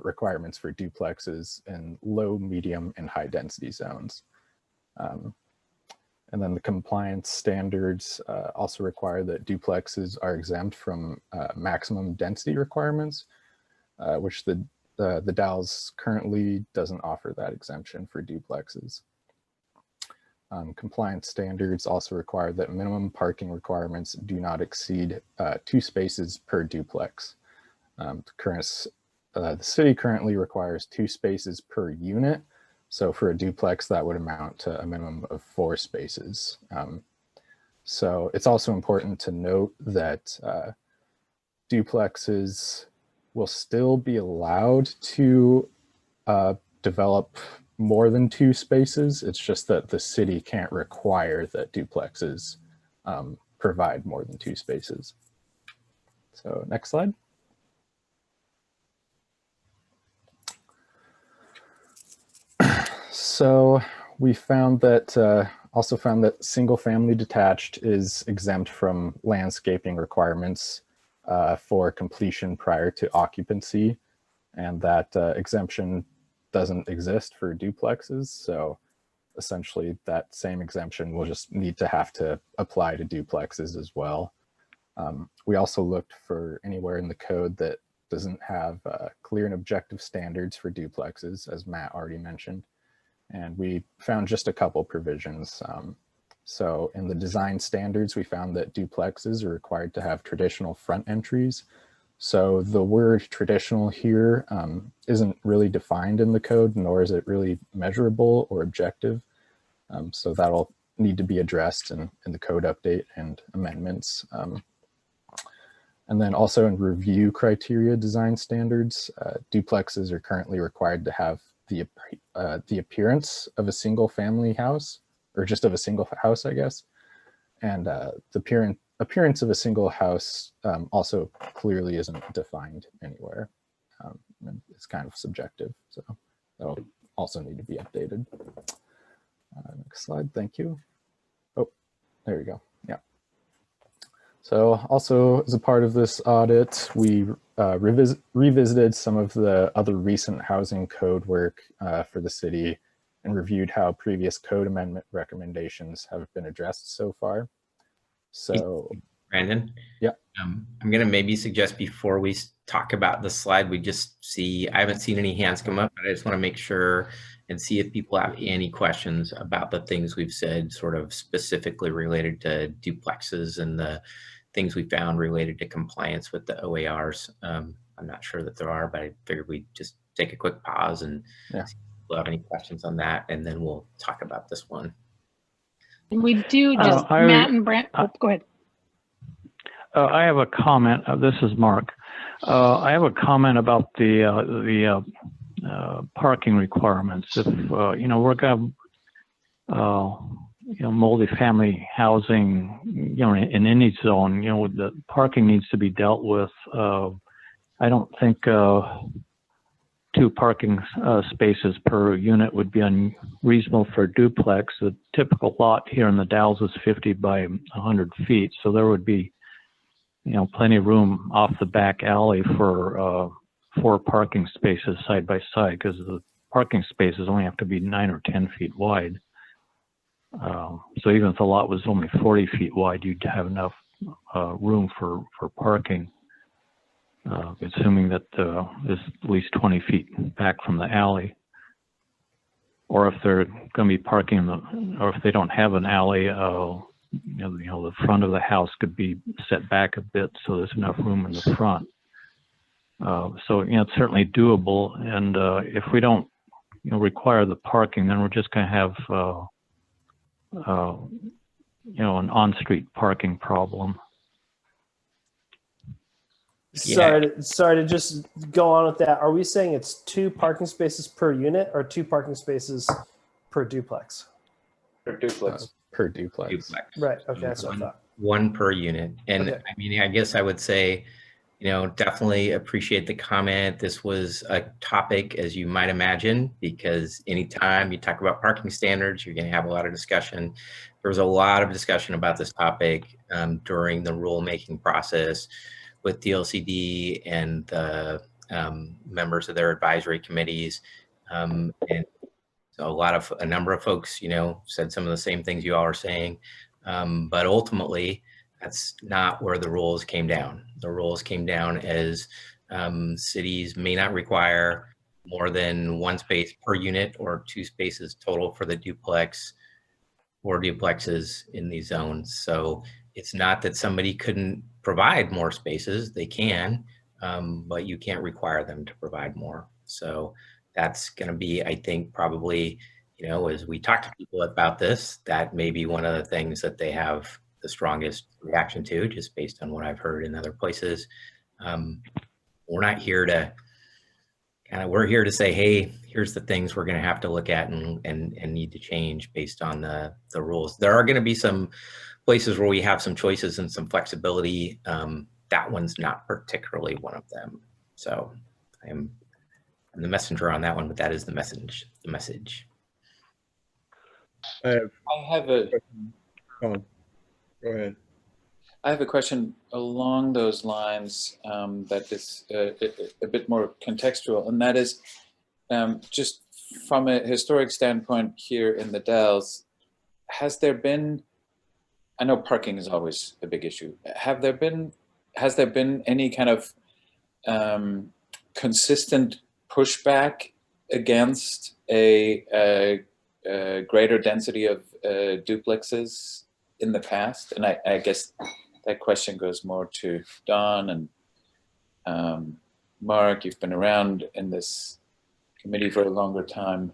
requirements for duplexes in low, medium, and high density zones. And then the compliance standards also require that duplexes are exempt from maximum density requirements, which the DALS currently doesn't offer that exemption for duplexes. Compliance standards also require that minimum parking requirements do not exceed 2 spaces per duplex. The city currently requires 2 spaces per unit. So for a duplex, that would amount to a minimum of 4 spaces. So it's also important to note that duplexes will still be allowed to develop more than 2 spaces. It's just that the city can't require that duplexes provide more than 2 spaces. So next slide. So we found that also found that single family detached is exempt from landscaping requirements for completion prior to occupancy, and that exemption doesn't exist for duplexes. So essentially that same exemption will just need to have to apply to duplexes as well. We also looked for anywhere in the code that doesn't have clear and objective standards for duplexes, as Matt already mentioned. And we found just a couple provisions. So in the design standards, we found that duplexes are required to have traditional front entries. So the word traditional here isn't really defined in the code, nor is it really measurable or objective. So that'll need to be addressed in the code update and amendments. And then also in review criteria design standards, duplexes are currently required to have the appearance of a single family house, or just of a single house, I guess. And the appearance of a single house also clearly isn't defined anywhere. And it's kind of subjective, so that'll also need to be updated. Next slide, thank you. Oh, there you go, yeah. So also as a part of this audit, we revisited some of the other recent housing code work for the city and reviewed how previous code amendment recommendations have been addressed so far. So, Brandon? Yeah. I'm going to maybe suggest before we talk about the slide, we just see, I haven't seen any hands come up, but I just want to make sure and see if people have any questions about the things we've said, sort of specifically related to duplexes and the things we found related to compliance with the OARs. I'm not sure that there are, but I figured we'd just take a quick pause and see if people have any questions on that, and then we'll talk about this one. We do just, Matt and Brent, go ahead. I have a comment. This is Mark. I have a comment about the parking requirements. If you know, we're going to you know, multi-family housing, you know, in any zone, you know, the parking needs to be dealt with. I don't think 2 parking spaces per unit would be unreasonable for a duplex. The typical lot here in the Dalles is 50 by 100 feet, so there would be, you know, plenty of room off the back alley for 4 parking spaces side by side, because the parking spaces only have to be 9 or 10 feet wide. So even if the lot was only 40 feet wide, you'd have enough room for parking, assuming that is at least 20 feet back from the alley. Or if they're going to be parking, or if they don't have an alley, you know, the front of the house could be set back a bit so there's enough room in the front. So, you know, it's certainly doable. And if we don't, you know, require the parking, then we're just going to have, you know, an on-street parking problem. Sorry to just go on with that. Are we saying it's 2 parking spaces per unit or 2 parking spaces per duplex? Per duplex. Per duplex. Right. Okay. That's what I thought. 1 per unit. And Okay. I mean, I guess I would say, you know, definitely appreciate the comment. This was a topic, as you might imagine, because anytime you talk about parking standards, you're going to have a lot of discussion. There was a lot of discussion about this topic during the rulemaking process with DLCD and the members of their advisory committees. And so a number of folks, you know, said some of the same things you all are saying. But ultimately, that's not where the rules came down. The rules came down as cities may not require more than 1 space per unit or 2 spaces total for the duplex or duplexes in these zones. So it's not that somebody couldn't provide more spaces, they can, but you can't require them to provide more. So that's going to be, I think, probably, you know, as we talk to people about this, that may be one of the things that they have the strongest reaction to, just based on what I've heard in other places. We're not here to we're here to say, hey, here's the things we're going to have to look at and need to change based on the rules. There are going to be some places where we have some choices and some flexibility. That one's not particularly one of them. So I'm the messenger on that one, but that is the message. I have a go ahead. I have a question along those lines that is a bit more contextual, and that is just from a historic standpoint here in the Dells, has there been, I know parking is always a big issue, has there been any kind of consistent pushback against a greater density of duplexes in the past? And I guess that question goes more to Don and Mark. You've been around in this committee for a longer time.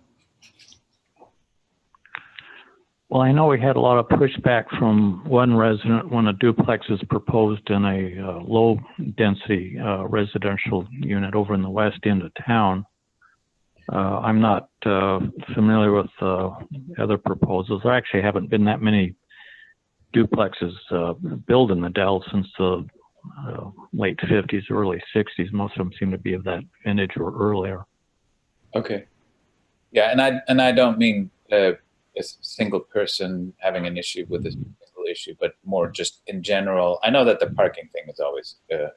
Well, I know we had a lot of pushback from one resident when a duplex is proposed in a low density residential unit over in the west end of town. I'm not familiar with other proposals. There actually haven't been that many duplexes built in the Dells since the late 50s, early 60s. Most of them seem to be of that vintage or earlier. Okay. Yeah, and I don't mean a single person having an issue with this single issue, but more just in general. I know that the parking thing is always a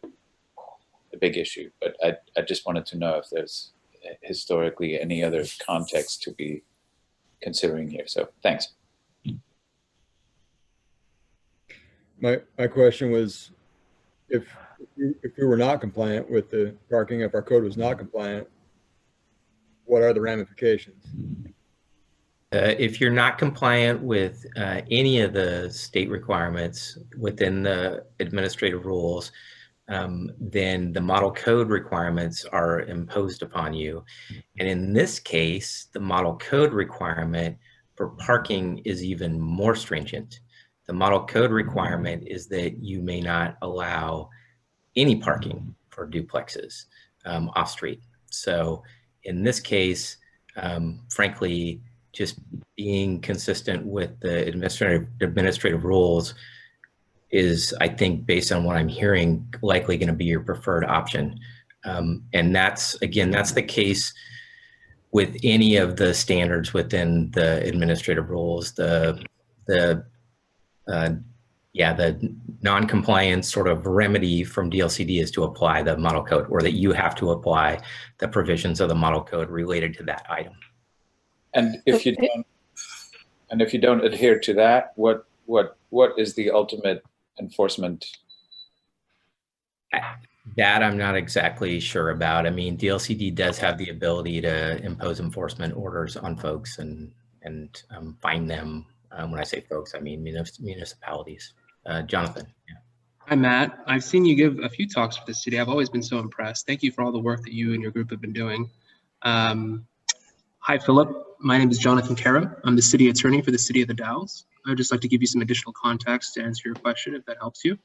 big issue, but I just wanted to know if there's historically any other context to be considering here. So thanks. My question was, if we were not compliant with the parking, if our code was not compliant, what are the ramifications? If you're not compliant with any of the state requirements within the administrative rules, then the model code requirements are imposed upon you. And in this case, the model code requirement for parking is even more stringent. The model code requirement is that you may not allow any parking for duplexes off street. So in this case, frankly, just being consistent with the administrative rules is, I think, based on what I'm hearing, likely going to be your preferred option. And that's, again, that's the case with any of the standards within the administrative rules. The non-compliance sort of remedy from DLCD is to apply the model code, or that you have to apply the provisions of the model code related to that item. And if you don't adhere to that, what is the ultimate enforcement? That I'm not exactly sure about. I mean, DLCD does have the ability to impose enforcement orders on folks and fine them. When I say folks, I mean municipalities. Jonathan. Yeah. Hi, Matt. I've seen you give a few talks for the city. I've always been so impressed. Thank you for all the work that you and your group have been doing. Hi, Philip. My name is Jonathan Caro. I'm the city attorney for the city of the Dalles. I would just like to give you some additional context to answer your question, if that helps you.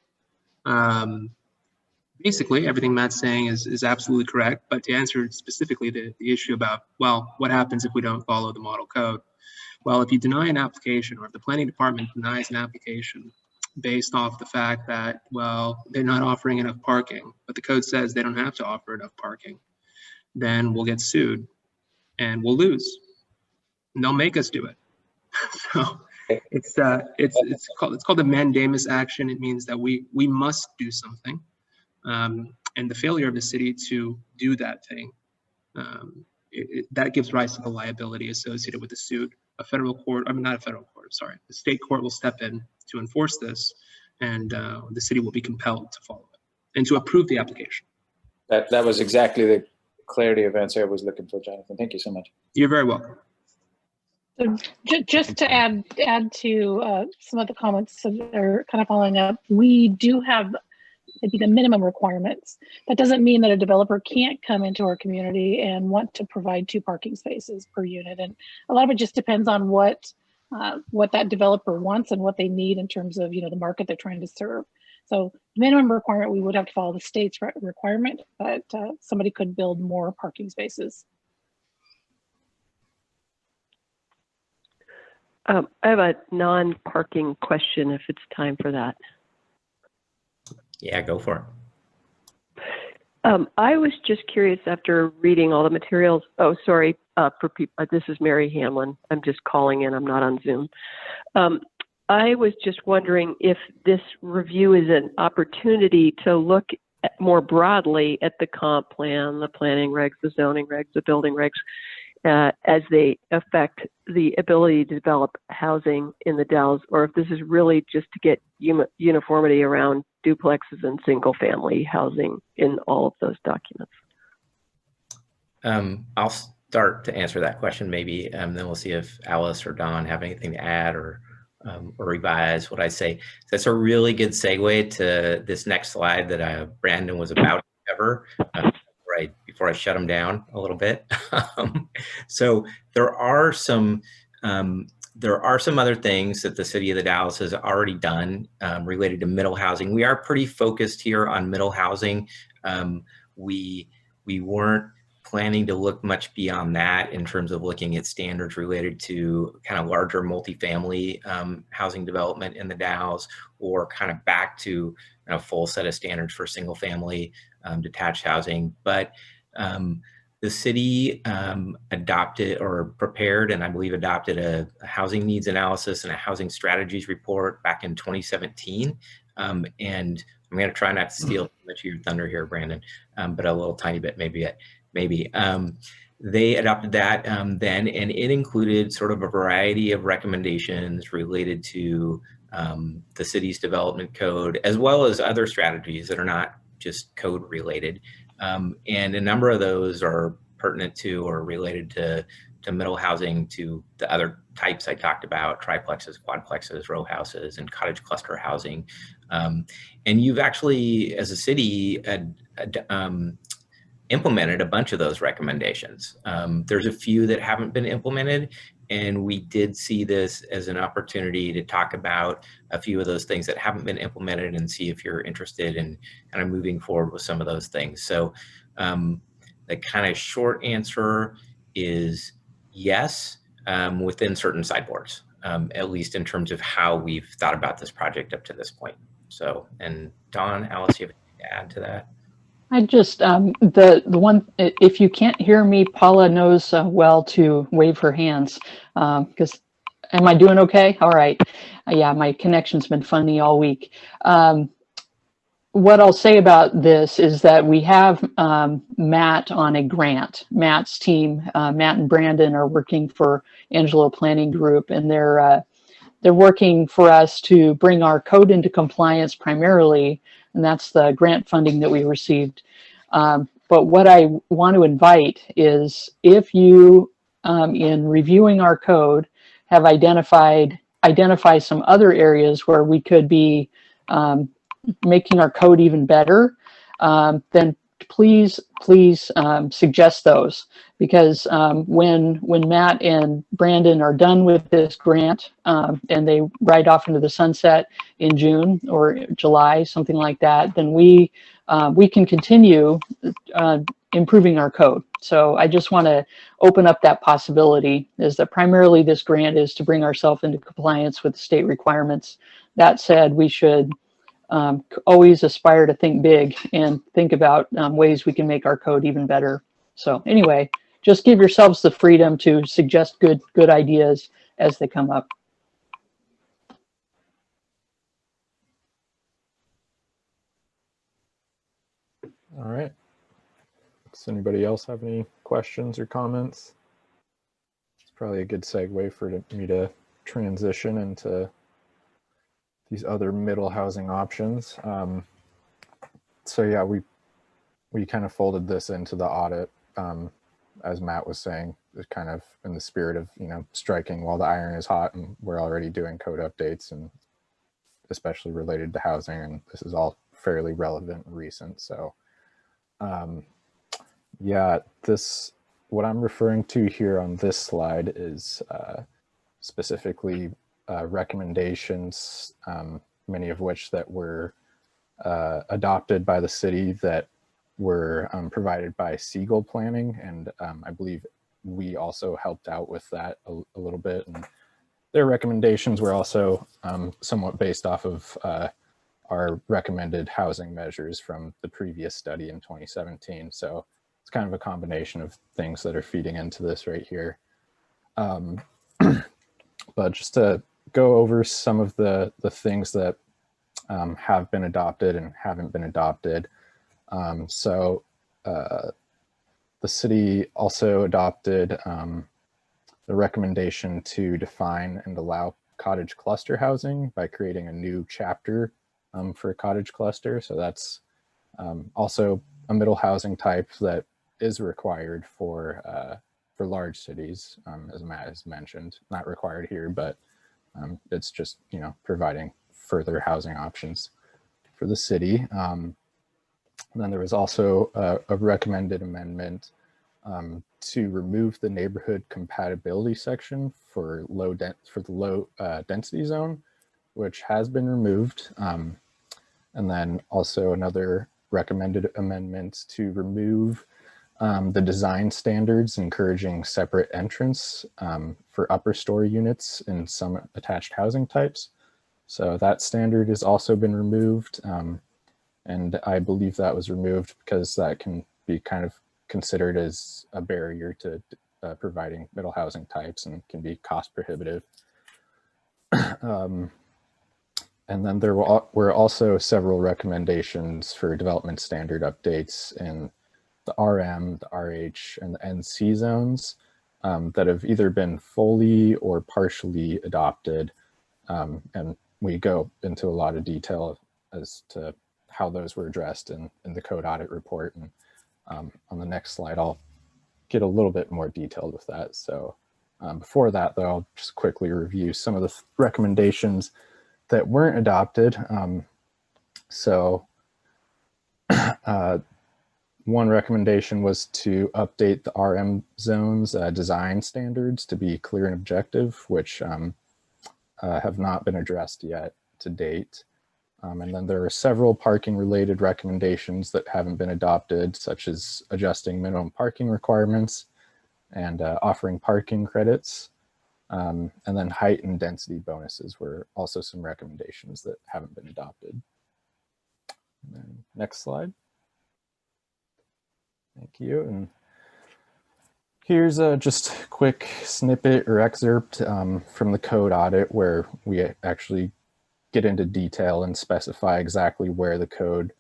Basically, everything Matt's saying is absolutely correct, but to answer specifically the issue about, well, what happens if we don't follow the model code? Well, if you deny an application, or if the planning department denies an application based off the fact that, well, they're not offering enough parking, but the code says they don't have to offer enough parking, then we'll get sued and we'll lose. And they'll make us do it. So it's called a mandamus action. It means that we must do something, and the failure of the city to do that thing, that gives rise to the liability associated with the suit. A federal court, I mean, not a federal court, I'm sorry, the state court will step in to enforce this, and the city will be compelled to follow it and to approve the application. That was exactly the clarity of answer I was looking for, Jonathan. Thank you so much. You're very welcome. So just to add to some of the comments that are kind of following up, we do have maybe the minimum requirements. That doesn't mean that a developer can't come into our community and want to provide 2 parking spaces per unit. And a lot of it just depends on what that developer wants and what they need in terms of, the market they're trying to serve. So minimum requirement, we would have to follow the state's requirement, but somebody could build more parking spaces. I have a non-parking question if it's time for that. Yeah, go for it. I was just curious after reading all the materials. Oh, sorry, for people. This is Mary Hamlin. I'm just calling in. I'm not on Zoom. I was just wondering if this review is an opportunity to look more broadly at the comp plan, the planning regs, the zoning regs, the building regs, as they affect the ability to develop housing in the Dells, or if this is really just to get uniformity around duplexes and single family housing in all of those documents. I'll start to answer that question maybe, then we'll see if Alice or Don have anything to add or revise what I say. That's a really good segue to this next slide that Brandon was about to cover. Before I shut them down a little bit. So there are some there are some other things that the city of the Dalles has already done related to middle housing. We are pretty focused here on middle housing. We weren't planning to look much beyond that in terms of looking at standards related to kind of larger multifamily housing development in the Dalles, or kind of back to a full set of standards for single family detached housing. But the city adopted or prepared, and I believe adopted, a housing needs analysis and a housing strategies report back in 2017. And I'm going to try not to steal too much of your thunder here, Brandon, but a little tiny bit, maybe. They adopted that then, and it included sort of a variety of recommendations related to the city's development code, as well as other strategies that are not just code related. And a number of those are pertinent to or related to middle housing, to the other types I talked about: triplexes, quadplexes, row houses, and cottage cluster housing. And you've actually, as a city, implemented a bunch of those recommendations. There's a few that haven't been implemented, and we did see this as an opportunity to talk about a few of those things that haven't been implemented and see if you're interested in kind of moving forward with some of those things. So the kind of short answer is yes, within certain sideboards, at least in terms of how we've thought about this project up to this point. So, and Dawn, Alice, you have anything to add to that? I just, the one, if you can't hear me, Paula knows well to wave her hands, because, am I doing okay? All right. Yeah, my connection's been funny all week. What I'll say about this is that we have Matt on a grant. Matt's team, Matt and Brandon, are working for Angelo Planning Group, and they're working for us to bring our code into compliance primarily, and that's the grant funding that we received. But what I want to invite is, if you, in reviewing our code, have identified some other areas where we could be making our code even better, then please suggest those. Because when Matt and Brandon are done with this grant and they ride off into the sunset in June or July, something like that, then we can continue improving our code. So I just want to open up that possibility, is that primarily this grant is to bring ourselves into compliance with the state requirements. That said, we should always aspire to think big and think about ways we can make our code even better. So anyway, just give yourselves the freedom to suggest good ideas as they come up. All right. Does anybody else have any questions or comments? It's probably a good segue for me to transition into these other middle housing options. So yeah, we kind of folded this into the audit, as Matt was saying, kind of in the spirit of, striking while the iron is hot, and we're already doing code updates, and especially related to housing, and this is all fairly relevant and recent. So yeah, what I'm referring to here on this slide is specifically recommendations, many of which that were adopted by the city, that were provided by Siegel Planning, and I believe we also helped out with that a little bit. And their recommendations were also somewhat based off of our recommended housing measures from the previous study in 2017. So it's kind of a combination of things that are feeding into this right here. But just to go over some of the things that have been adopted and haven't been adopted. So the city also adopted the recommendation to define and allow cottage cluster housing by creating a new chapter for a cottage cluster. So that's also a middle housing type that is required for large cities, as Matt has mentioned. Not required here, but it's just, providing further housing options for the city. And then there was also a recommended amendment to remove the neighborhood compatibility section for the low density zone, which has been removed. And then also another recommended amendment to remove the design standards encouraging separate entrance for upper story units in some attached housing types. So that standard has also been removed. And I believe that was removed because that can be kind of considered as a barrier to providing middle housing types and can be cost prohibitive. And then there were also several recommendations for development standard updates in the RM, the RH, and the NC zones that have either been fully or partially adopted. And we go into a lot of detail as to how those were addressed in the code audit report. And on the next slide, I'll get a little bit more detailed with that. So before that, though, I'll just quickly review some of the recommendations that weren't adopted. One recommendation was to update the RM zones design standards to be clear and objective, which have not been addressed yet to date. And then there are several parking related recommendations that haven't been adopted, such as adjusting minimum parking requirements and offering parking credits. And then height and density bonuses were also some recommendations that haven't been adopted. And then next slide. Thank you. And here's a just quick snippet or excerpt from the code audit where we actually get into detail and specify exactly where the code,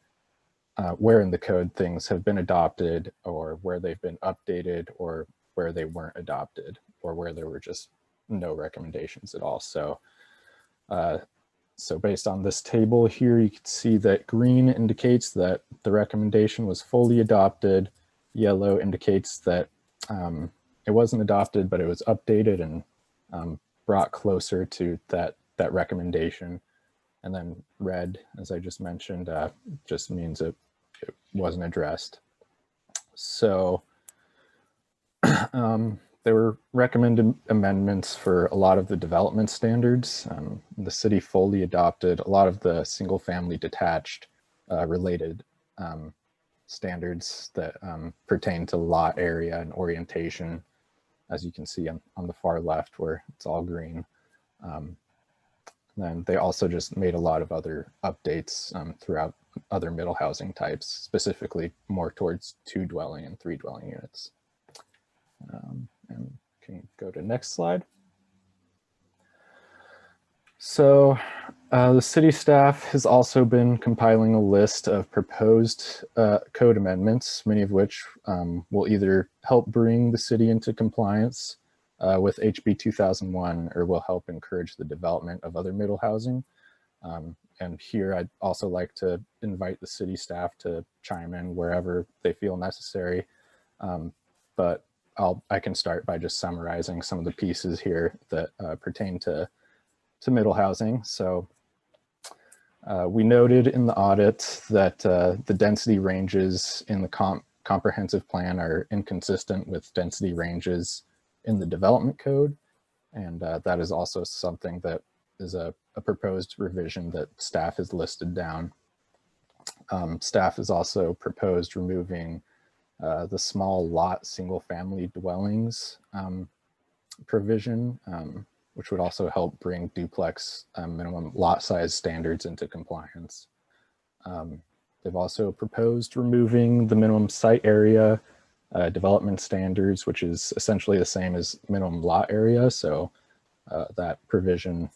where in the code things have been adopted or where they've been updated or where they weren't adopted or where there were just no recommendations at all. So, so based on this table here, you can see that green indicates that the recommendation was fully adopted. Yellow indicates that it wasn't adopted, but it was updated and brought closer to that recommendation. And then red, as I just mentioned, just means it wasn't addressed. So there were recommended amendments for a lot of the development standards. The city fully adopted a lot of the single family detached related standards that pertain to lot area and orientation, as you can see on the far left where it's all green. Then they also just made a lot of other updates throughout other middle housing types, specifically more towards 2 dwelling and 3 dwelling units. And can go to next slide. So the city staff has also been compiling a list of proposed code amendments, many of which will either help bring the city into compliance with HB 2001 or will help encourage the development of other middle housing. And here I'd also like to invite the city staff to chime in wherever they feel necessary. But I can start by just summarizing some of the pieces here that pertain to middle housing. So we noted in the audit that the density ranges in the comprehensive plan are inconsistent with density ranges in the development code. And that is also something that is a proposed revision that staff has listed down. Staff has also proposed removing the small lot single family dwellings provision, which would also help bring duplex minimum lot size standards into compliance. They've also proposed removing the minimum site area development standards, which is essentially the same as minimum lot area. So that provision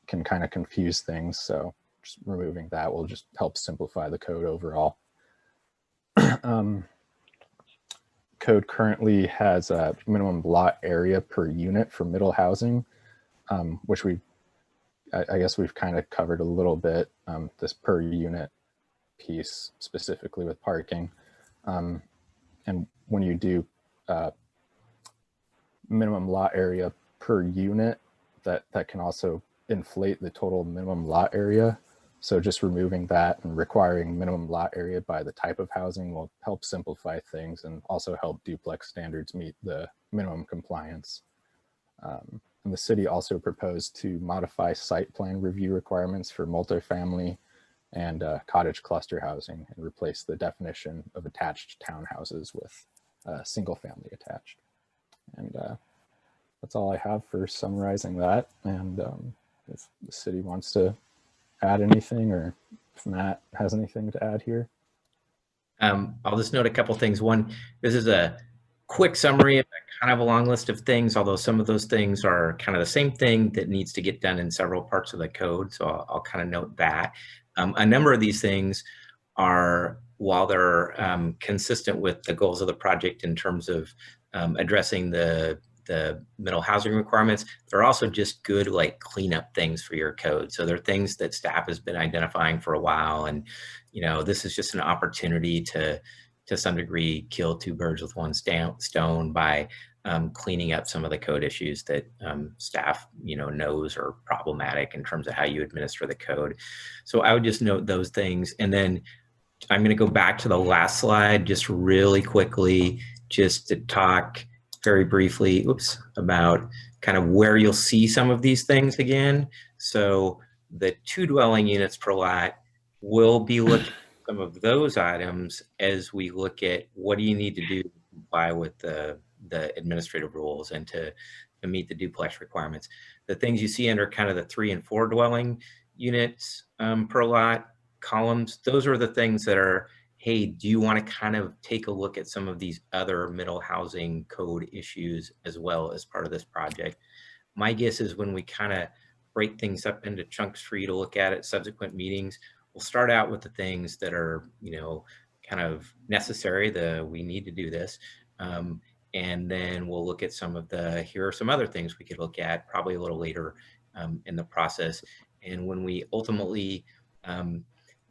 can kind of confuse things. So just removing that will just help simplify the code overall. Code currently has a minimum lot area per unit for middle housing, which I guess we've kind of covered a little bit, this per unit piece specifically with parking. And when you do minimum lot area per unit, that can also inflate the total minimum lot area So just removing that and requiring minimum lot area by the type of housing will help simplify things and also help duplex standards meet the minimum compliance. And the city also proposed to modify site plan review requirements for multifamily and cottage cluster housing and replace the definition of attached townhouses with single family attached. And that's all I have for summarizing that. And if the city wants to add anything, or if Matt has anything to add here. I'll just note a couple things. One, this is a quick summary of a kind of a long list of things, although some of those things are kind of the same thing that needs to get done in several parts of the code. So I'll kind of note that. A number of these things are, while they're consistent with the goals of the project in terms of addressing the middle housing requirements, they're also just good like cleanup things for your code. So they're things that staff has been identifying for a while, and this is just an opportunity to some degree kill two birds with one stone by cleaning up some of the code issues that staff knows are problematic in terms of how you administer the code. So I would just note those things, and then I'm going to go back to the last slide just really quickly, just to talk very briefly, about kind of where you'll see some of these things again. So the 2 dwelling units per lot, will be looking at some of those items as we look at what do you need to do to comply with the administrative rules and to meet the duplex requirements. The things you see under kind of the 3 and 4 dwelling units per lot columns, those are the things that are, hey, do you want to kind of take a look at some of these other middle housing code issues as well as part of this project? My guess is when we kind of break things up into chunks for you to look at subsequent meetings, we'll start out with the things that are, kind of necessary, we need to do this. And then we'll look at some of here are some other things we could look at probably a little later in the process. And when we ultimately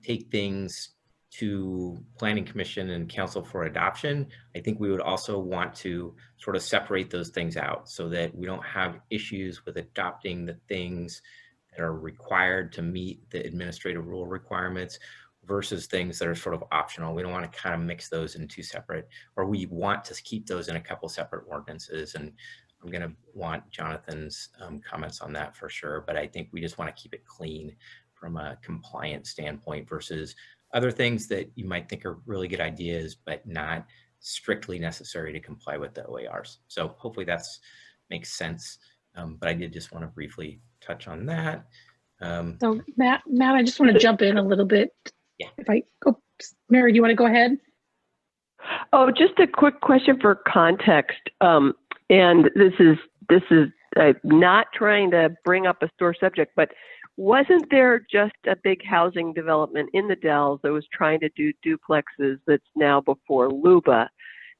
take things to Planning Commission and Council for adoption, I think we would also want to sort of separate those things out so that we don't have issues with adopting the things that are required to meet the administrative rule requirements versus things that are sort of optional. We don't want to kind of mix those in 2 separate, or we want to keep those in a couple separate ordinances. And I'm going to want Jonathan's comments on that for sure, but I think we just want to keep it clean from a compliance standpoint versus other things that you might think are really good ideas, but not strictly necessary to comply with the OARs. So hopefully that's makes sense. But I did just want to briefly touch on that. So Matt, I just want to jump in a little bit. Yeah. Mary, do you want to go ahead? Oh, just a quick question for context. And this is not trying to bring up a sore subject, but wasn't there just a big housing development in the Dells that was trying to do duplexes that's now before LUBA?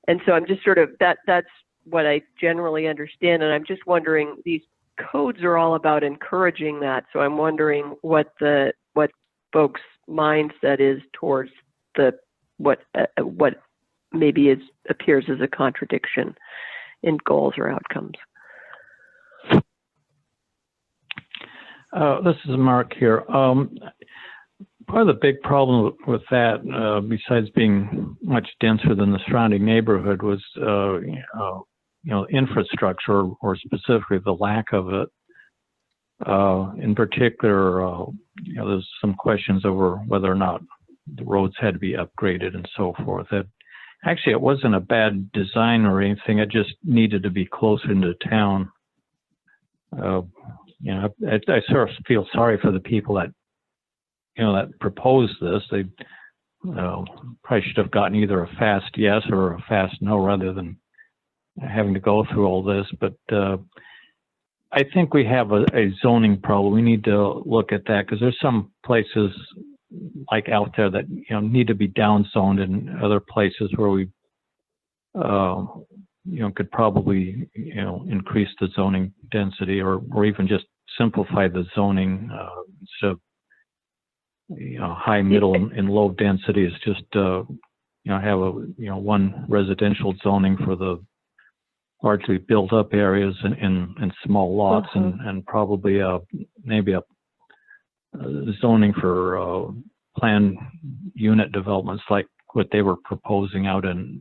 And so I'm just sort of, that's what I generally understand. And I'm just wondering, these codes are all about encouraging that. So I'm wondering what folks' mindset is towards what maybe appears as a contradiction in goals or outcomes. This is Mark here. Part of the big problem with that, besides being much denser than the surrounding neighborhood, was infrastructure, or specifically the lack of it. In particular, there's some questions over whether or not the roads had to be upgraded and so forth. Actually, it wasn't a bad design or anything. It just needed to be closer into town. I sort of feel sorry for the people that, that proposed this. They probably should have gotten either a fast yes or a fast no rather than having to go through all this. But I think we have a zoning problem. We need to look at that because there's some places like out there that, need to be downzoned, and other places where we, could probably, increase the zoning density or even just simplify the zoning. So, high, middle, and low density is just, have one residential zoning for the largely built up areas in small lots, and probably maybe a zoning for planned unit developments like what they were proposing out in,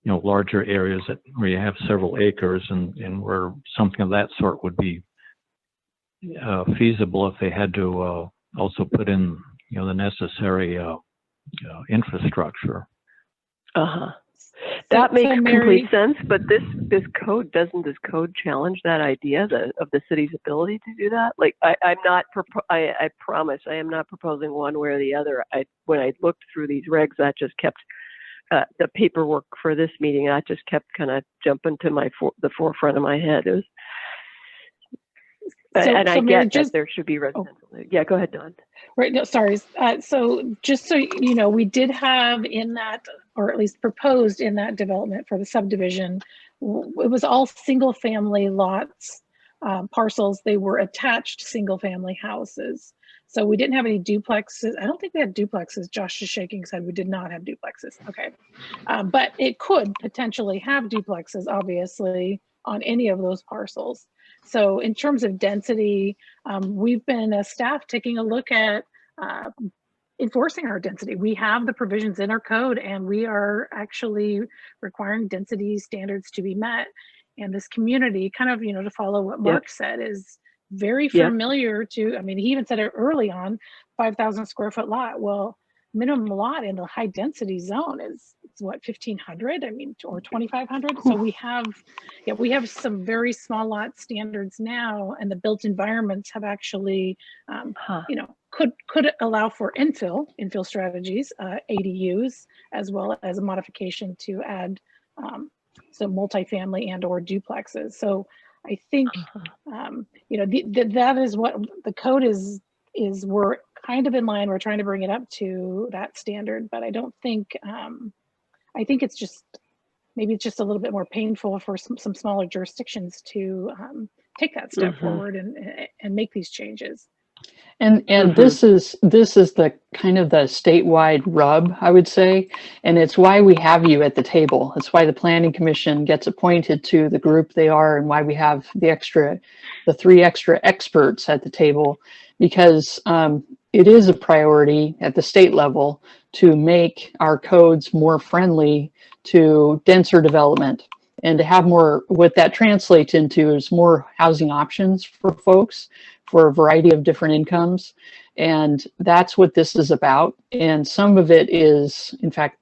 you know, larger areas that where you have several acres and where something of that sort would be feasible if they had to also put in, you know, the necessary infrastructure. That makes Mary, complete sense, but this code, doesn't this code challenge that idea of the city's ability to do that? Like, I'm not, I promise I am not proposing one way or the other. When I looked through these regs, that just kept, the paperwork for this meeting, that just kept kind of jumping to the forefront of my head. It was, and I Mary, get that there should be residential. Yeah, go ahead, Dawn. Right, no, sorry. So just so you know, we did have in that, or at least proposed in that development for the subdivision, it was all single family lots, parcels. They were attached single family houses. So we didn't have any duplexes. I don't think we had duplexes. Josh is shaking his head. We did not have duplexes. Okay. But it could potentially have duplexes, obviously, on any of those parcels. So in terms of density, we've been as staff taking a look at enforcing our density. We have the provisions in our code and we are actually requiring density standards to be met. And this community, kind of, you know, to follow what Mark said, is very familiar to, I mean, he even said it early on, 5,000 square foot lot. Well, minimum lot in the high density zone is what, 1,500, I mean, or 2,500. So we have some very small lot standards now, and the built environments have actually, you know, could allow for infill strategies, ADUs, as well as a modification to add some multifamily and or duplexes. So I think, you know, that is what the code is we're kind of in line. We're trying to bring it up to that standard, but I don't think, I think it's just, maybe it's just a little bit more painful for some smaller jurisdictions to take that step forward and make these changes. And this is the kind of the statewide rub, I would say, and it's why we have you at the table. It's why the Planning Commission gets appointed to the group they are, and why we have the 3 extra experts at the table, because it is a priority at the state level to make our codes more friendly to denser development, and to have more. What that translates into is more housing options for folks, for a variety of different incomes. And that's what this is about. And some of it is, in fact,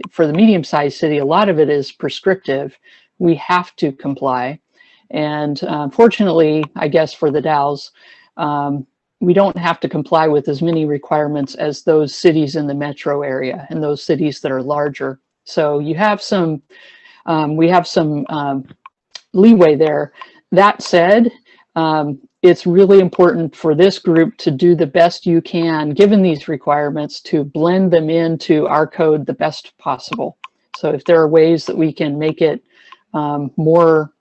for the medium-sized city, a lot of it is prescriptive. We have to comply. And fortunately, I guess for the Dalles, we don't have to comply with as many requirements as those cities in the metro area and those cities that are larger. So you have some, we have some leeway there. That said, it's really important for this group to do the best you can, given these requirements, to blend them into our code the best possible. So if there are ways that we can make it more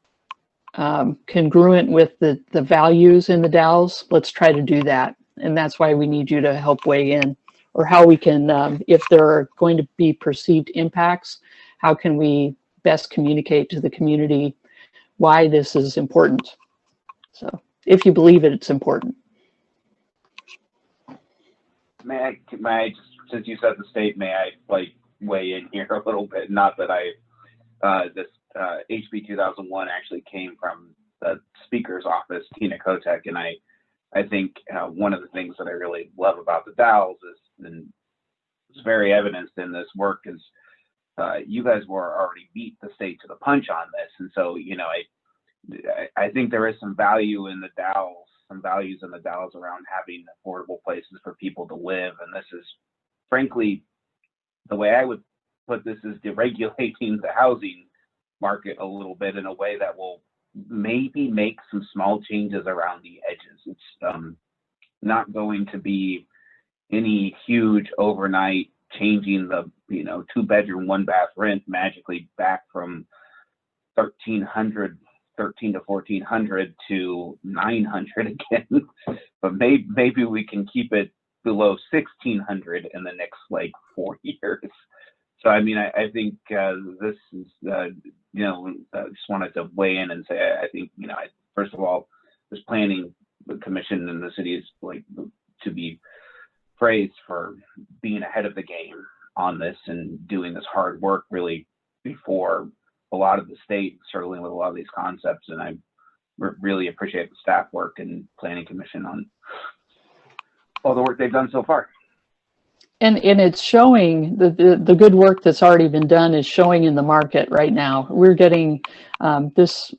congruent with the values in the Dalles, let's try to do that. And that's why we need you to help weigh in, or how we can, if there are going to be perceived impacts, how can we best communicate to the community why this is important. So if you believe it, it's important. May I just, since you said the state, may I like weigh in here a little bit? Not that this HB 2001 actually came from the Speaker's office, Tina Kotek, and I think one of the things that I really love about the Dalles is, and it's very evidenced in this work, is you guys were already beat the state to the punch on this, and so, you know, I think there is some value in the Dalles, some values in the Dalles around having affordable places for people to live. And this is, frankly, the way I would put this is deregulating the housing market a little bit in a way that will maybe make some small changes around the edges. It's not going to be any huge overnight changing the, you know, 2-bedroom, 1-bath rent magically back from 1,300 to 1,400 to 900 again, but maybe we can keep it below 1,600 in the next like 4 years. So I mean, I think this is, you know, I just wanted to weigh in and say I think, you know, first of all, this planning commission in the city is like to be praised for being ahead of the game on this and doing this hard work really before a lot of the state struggling with a lot of these concepts. And I really appreciate the staff work and planning commission on all the work they've done so far. And it's showing the good work that's already been done is showing in the market right now. We're getting this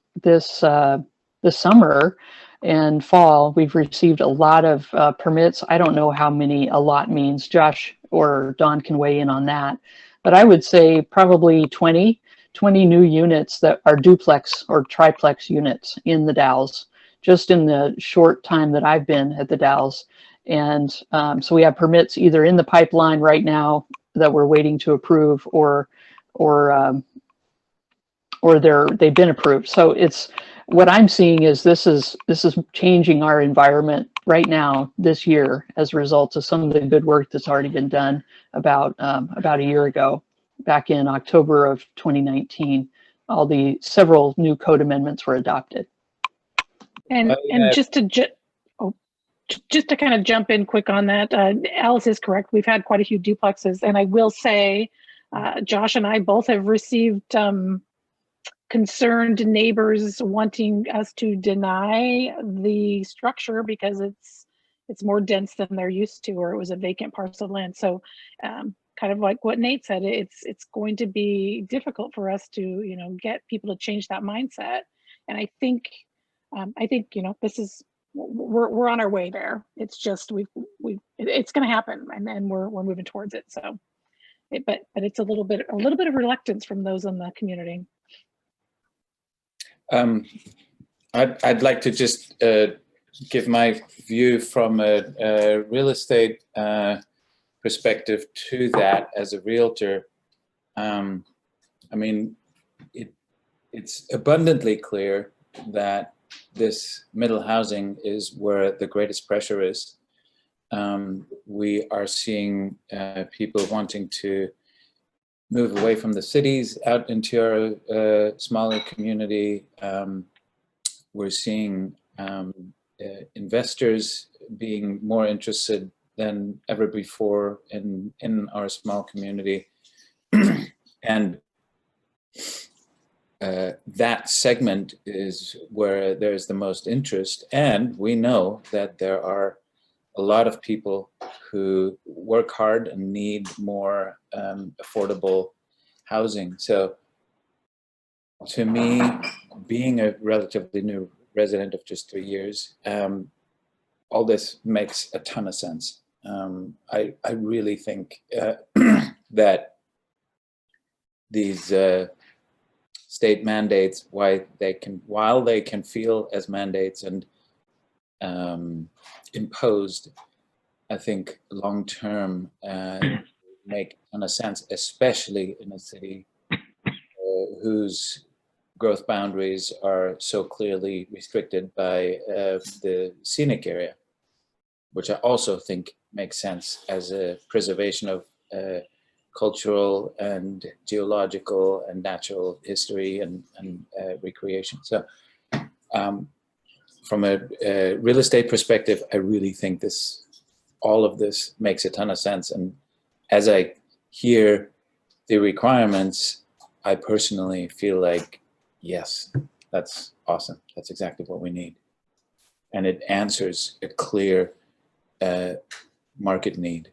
summer and fall, we've received a lot of permits. I don't know how many a lot means. Josh or Don can weigh in on that. But I would say probably 20 new units that are duplex or triplex units in the Dalles, just in the short time that I've been at the Dalles. And so we have permits either in the pipeline right now that we're waiting to approve, or they've been approved. So it's, what I'm seeing is this is changing our environment right now this year as a result of some of the good work that's already been done about a year ago, back in October of 2019. All the several new code amendments were adopted. And just to kind of jump in quick on that, Alice is correct. We've had quite a few duplexes, and I will say, Josh and I both have received concerned neighbors wanting us to deny the structure because it's more dense than they're used to, or it was a vacant parcel of land. So kind of like what Nate said, it's going to be difficult for us to get people to change that mindset. And I think this is, we're on our way there. It's just it's going to happen, and we're moving towards it. So but it's a little bit of reluctance from those in the community. I'd like to just give my view from a real estate perspective to that as a realtor. I mean, it's abundantly clear that this middle housing is where the greatest pressure is. We are seeing people wanting to move away from the cities out into our smaller community. We're seeing investors being more interested than ever before in our small community. And that segment is where there's the most interest. And we know that there are a lot of people who work hard and need more affordable housing. So to me, being a relatively new resident of just 3 years, all this makes a ton of sense. I really think that these state mandates, while they can feel as mandates and imposed, I think long-term make a ton of sense, especially in a city whose growth boundaries are so clearly restricted by the scenic area, which I also think makes sense as a preservation of cultural and geological and natural history and recreation. So from a real estate perspective, I really think all of this makes a ton of sense. And as I hear the requirements, I personally feel like, yes, that's awesome. That's exactly what we need. And it answers a clear market need.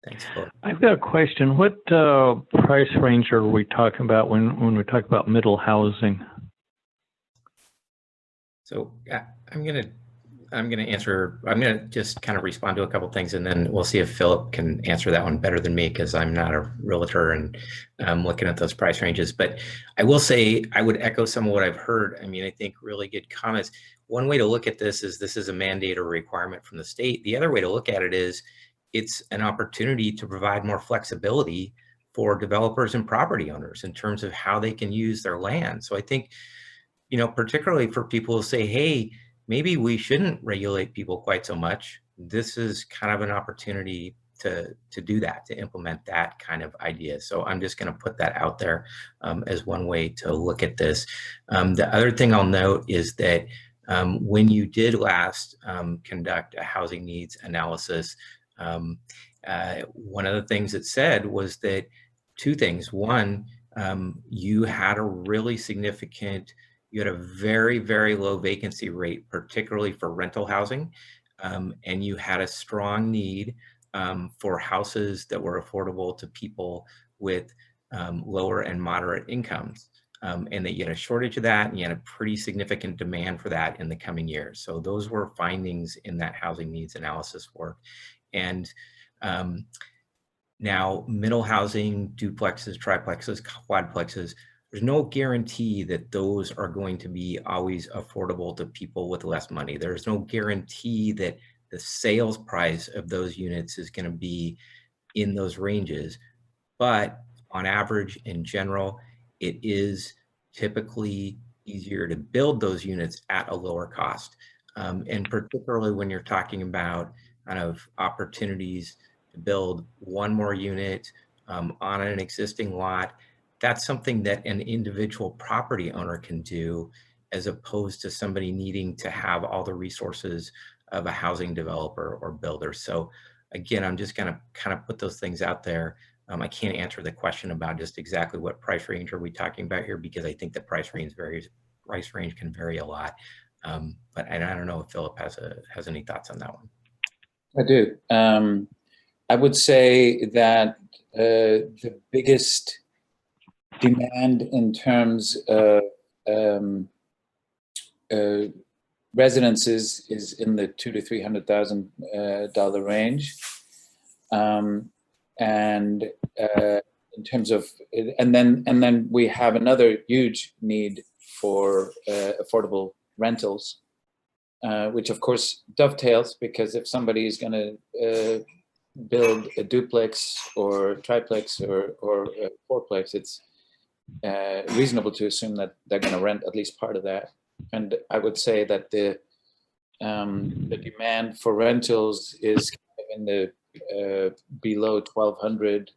Thanks, Paul. I've got a question. What price range are we talking about when we talk about middle housing? So I'm gonna just kind of respond to a couple things, and then we'll see if Philip can answer that one better than me, because I'm not a realtor and I'm looking at those price ranges. But I will say I would echo some of what I've heard. I mean, I think really good comments. One way to look at this is a mandate or requirement from the state. The other way to look at it is it's an opportunity to provide more flexibility for developers and property owners in terms of how they can use their land. So I think, particularly for people who say, hey, maybe we shouldn't regulate people quite so much. This is kind of an opportunity to do that, to implement that kind of idea. So I'm just going to put that out there as one way to look at this. The other thing I'll note is that When you did last conduct a housing needs analysis, one of the things it said was that two things. One, you had a really significant, you had a very, very low vacancy rate, particularly for rental housing, and you had a strong need for houses that were affordable to people with lower and moderate incomes. And that you had a shortage of that, and you had a pretty significant demand for that in the coming years. So those were findings in that housing needs analysis work. And now middle housing, duplexes, triplexes, quadplexes, there's no guarantee that those are going to be always affordable to people with less money. There's no guarantee that the sales price of those units is going to be in those ranges. But on average, in general, it is typically easier to build those units at a lower cost. And particularly when you're talking about kind of opportunities to build one more unit on an existing lot, that's something that an individual property owner can do, as opposed to somebody needing to have all the resources of a housing developer or builder. So again, I'm just going to kind of put those things out there. I can't answer the question about just exactly what price range are we talking about here, because I think the price range can vary a lot. But I don't know if Philip has any thoughts on that one. I do. I would say that the biggest demand in terms of residences is in the $200,000 to $300,000 range. And in terms of, and then we have another huge need for affordable rentals, which of course dovetails, because if somebody is going to build a duplex or triplex or a fourplex, it's reasonable to assume that they're going to rent at least part of that. And I would say that the demand for rentals is in the below $1,200,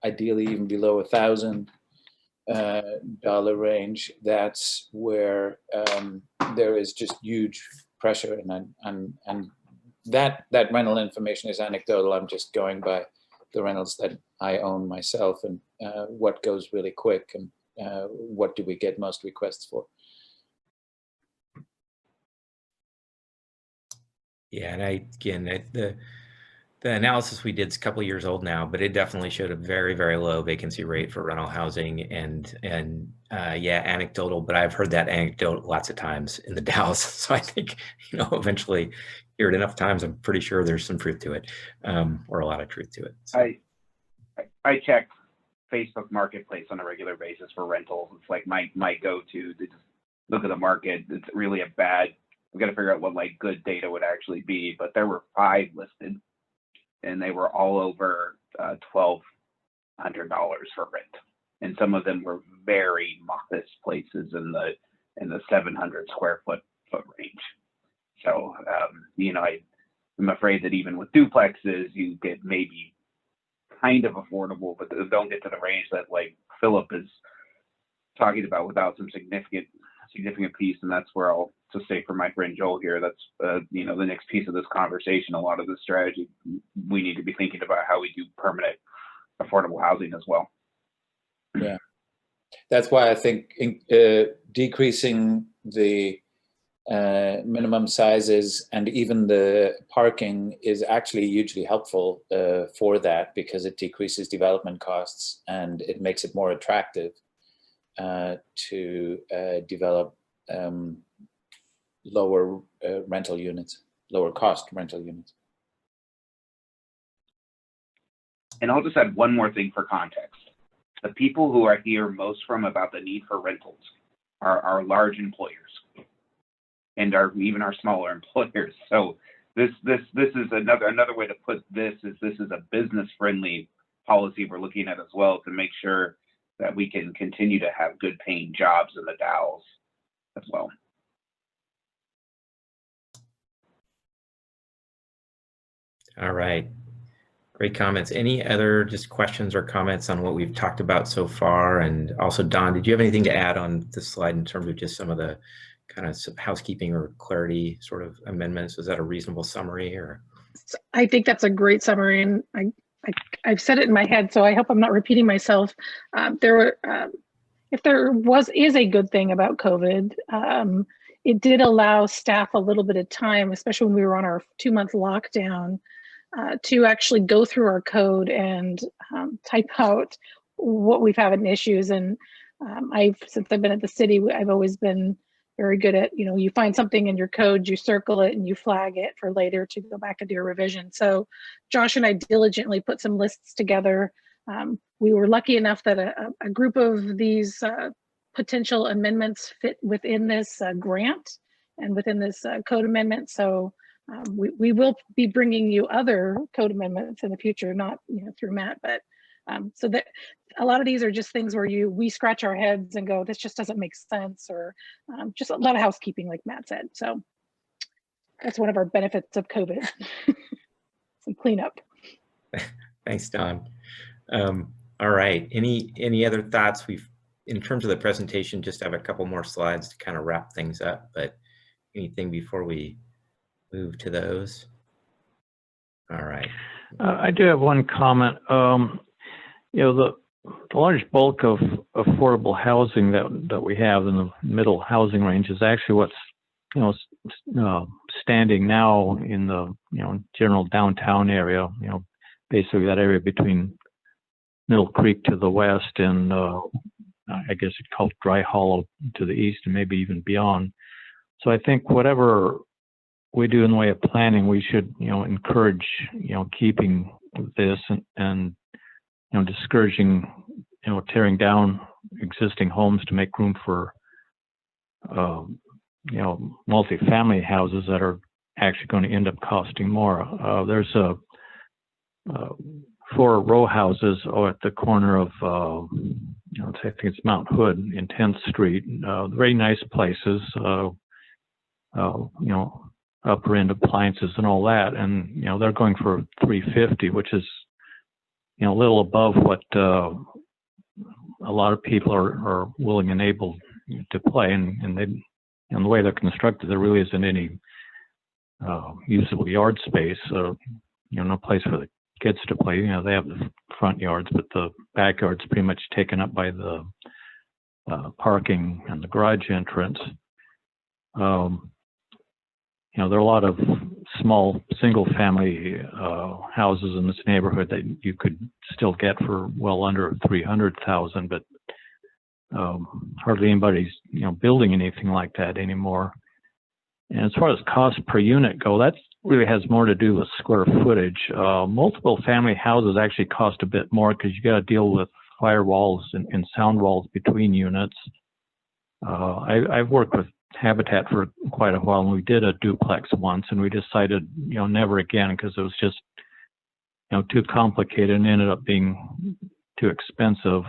ideally even below $1,000 range. That's where there is just huge pressure, and that rental information is anecdotal. I'm just going by the rentals that I own myself, and what goes really quick, and what do we get most requests for. Yeah, and the analysis we did is a couple of years old now, but it definitely showed a very, very low vacancy rate for rental housing, and yeah, anecdotal, but I've heard that anecdote lots of times in the Dallas. So I think, eventually hear it enough times, I'm pretty sure there's some truth to it, or a lot of truth to it. So. I check Facebook Marketplace on a regular basis for rentals. It's like my go-to to just look at the market. It's really a bad, I've got to figure out what like good data would actually be, but there were 5 listed, and they were all over $1,200 for rent, and some of them were very modest places in the 700 square foot range. So I'm afraid that even with duplexes, you get maybe kind of affordable, but they don't get to the range that like Philip is talking about without some significant piece. And that's where I'll just say for my friend Joel here, that's the next piece of this conversation. A lot of the strategy, we need to be thinking about how we do permanent affordable housing as well. Yeah, that's why I think decreasing the minimum sizes and even the parking is actually hugely helpful for that, because it decreases development costs and it makes it more attractive to develop lower rental units, lower cost rental units. And I'll just add one more thing for context. The people who I hear most from about the need for rentals are our large employers, and even our smaller employers. So this is another way to put this is a business friendly policy we're looking at as well, to make sure that we can continue to have good paying jobs in the Dalles as well. All right. Great comments. Any other just questions or comments on what we've talked about so far? And also, Don, did you have anything to add on this slide in terms of just some of the kind of housekeeping or clarity sort of amendments. Is that a reasonable summary or? I think that's a great summary, and I've said it in my head, so I hope I'm not repeating myself. If there is a good thing about COVID, it did allow staff a little bit of time, especially when we were on our 2-month lockdown, to actually go through our code and type out what we've had in issues. And since I've been at the city, I've always been very good at, you find something in your code, you circle it and you flag it for later to go back and do a revision. So Josh and I diligently put some lists together. We were lucky enough that a group of these potential amendments fit within this grant and within this code amendment. So we will be bringing you other code amendments in the future, not through Matt, but so that a lot of these are just things where we scratch our heads and go, this just doesn't make sense, or just a lot of housekeeping, like Matt said. So that's one of our benefits of COVID. Some cleanup. Thanks, Don. All right. Any other thoughts? In terms of the presentation, just have a couple more slides to kind of wrap things up, but anything before we move to those? All right. I do have one comment. The large bulk of affordable housing that we have in the middle housing range is actually what's standing now in the general downtown area. Basically that area between Middle Creek to the west and I guess it's called Dry Hollow to the east and maybe even beyond. So I think whatever we do in the way of planning, we should encourage keeping this and discouraging tearing down existing homes to make room for multifamily houses that are actually going to end up costing more. There's 4 row houses at the corner of I think it's Mount Hood in 10th Street. Very nice places, upper end appliances and all that, and they're going for $350, which is a little above what a lot of people are willing and able to pay, and the way they're constructed, there really isn't any usable yard space. No place for the kids to play. They have the front yards, but the backyard's pretty much taken up by the parking and the garage entrance. There are a lot of small single-family houses in this neighborhood that you could still get for well under $300,000, but hardly anybody's building anything like that anymore. And as far as cost per unit go, that really has more to do with square footage. Multiple family houses actually cost a bit more because you got to deal with firewalls and sound walls between units. I've worked with Habitat for quite a while, and we did a duplex once, and we decided never again because it was just too complicated and ended up being too expensive.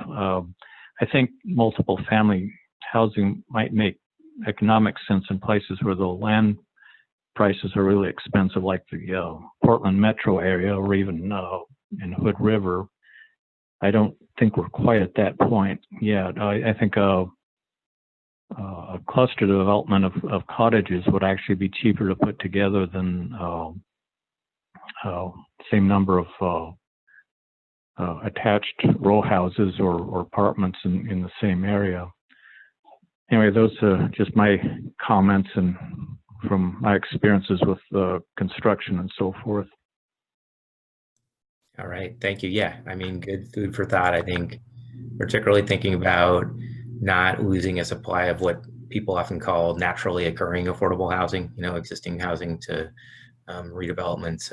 I think multiple family housing might make economic sense in places where the land prices are really expensive, like the Portland metro area or even in Hood River. I don't think we're quite at that point yet. I think a cluster development of cottages would actually be cheaper to put together than same number of attached row houses or apartments in the same area. Anyway, those are just my comments and from my experiences with construction and so forth. All right, thank you. Yeah, I mean, good food for thought. I think particularly thinking about not losing a supply of what people often call naturally occurring affordable housing, existing housing to redevelopments,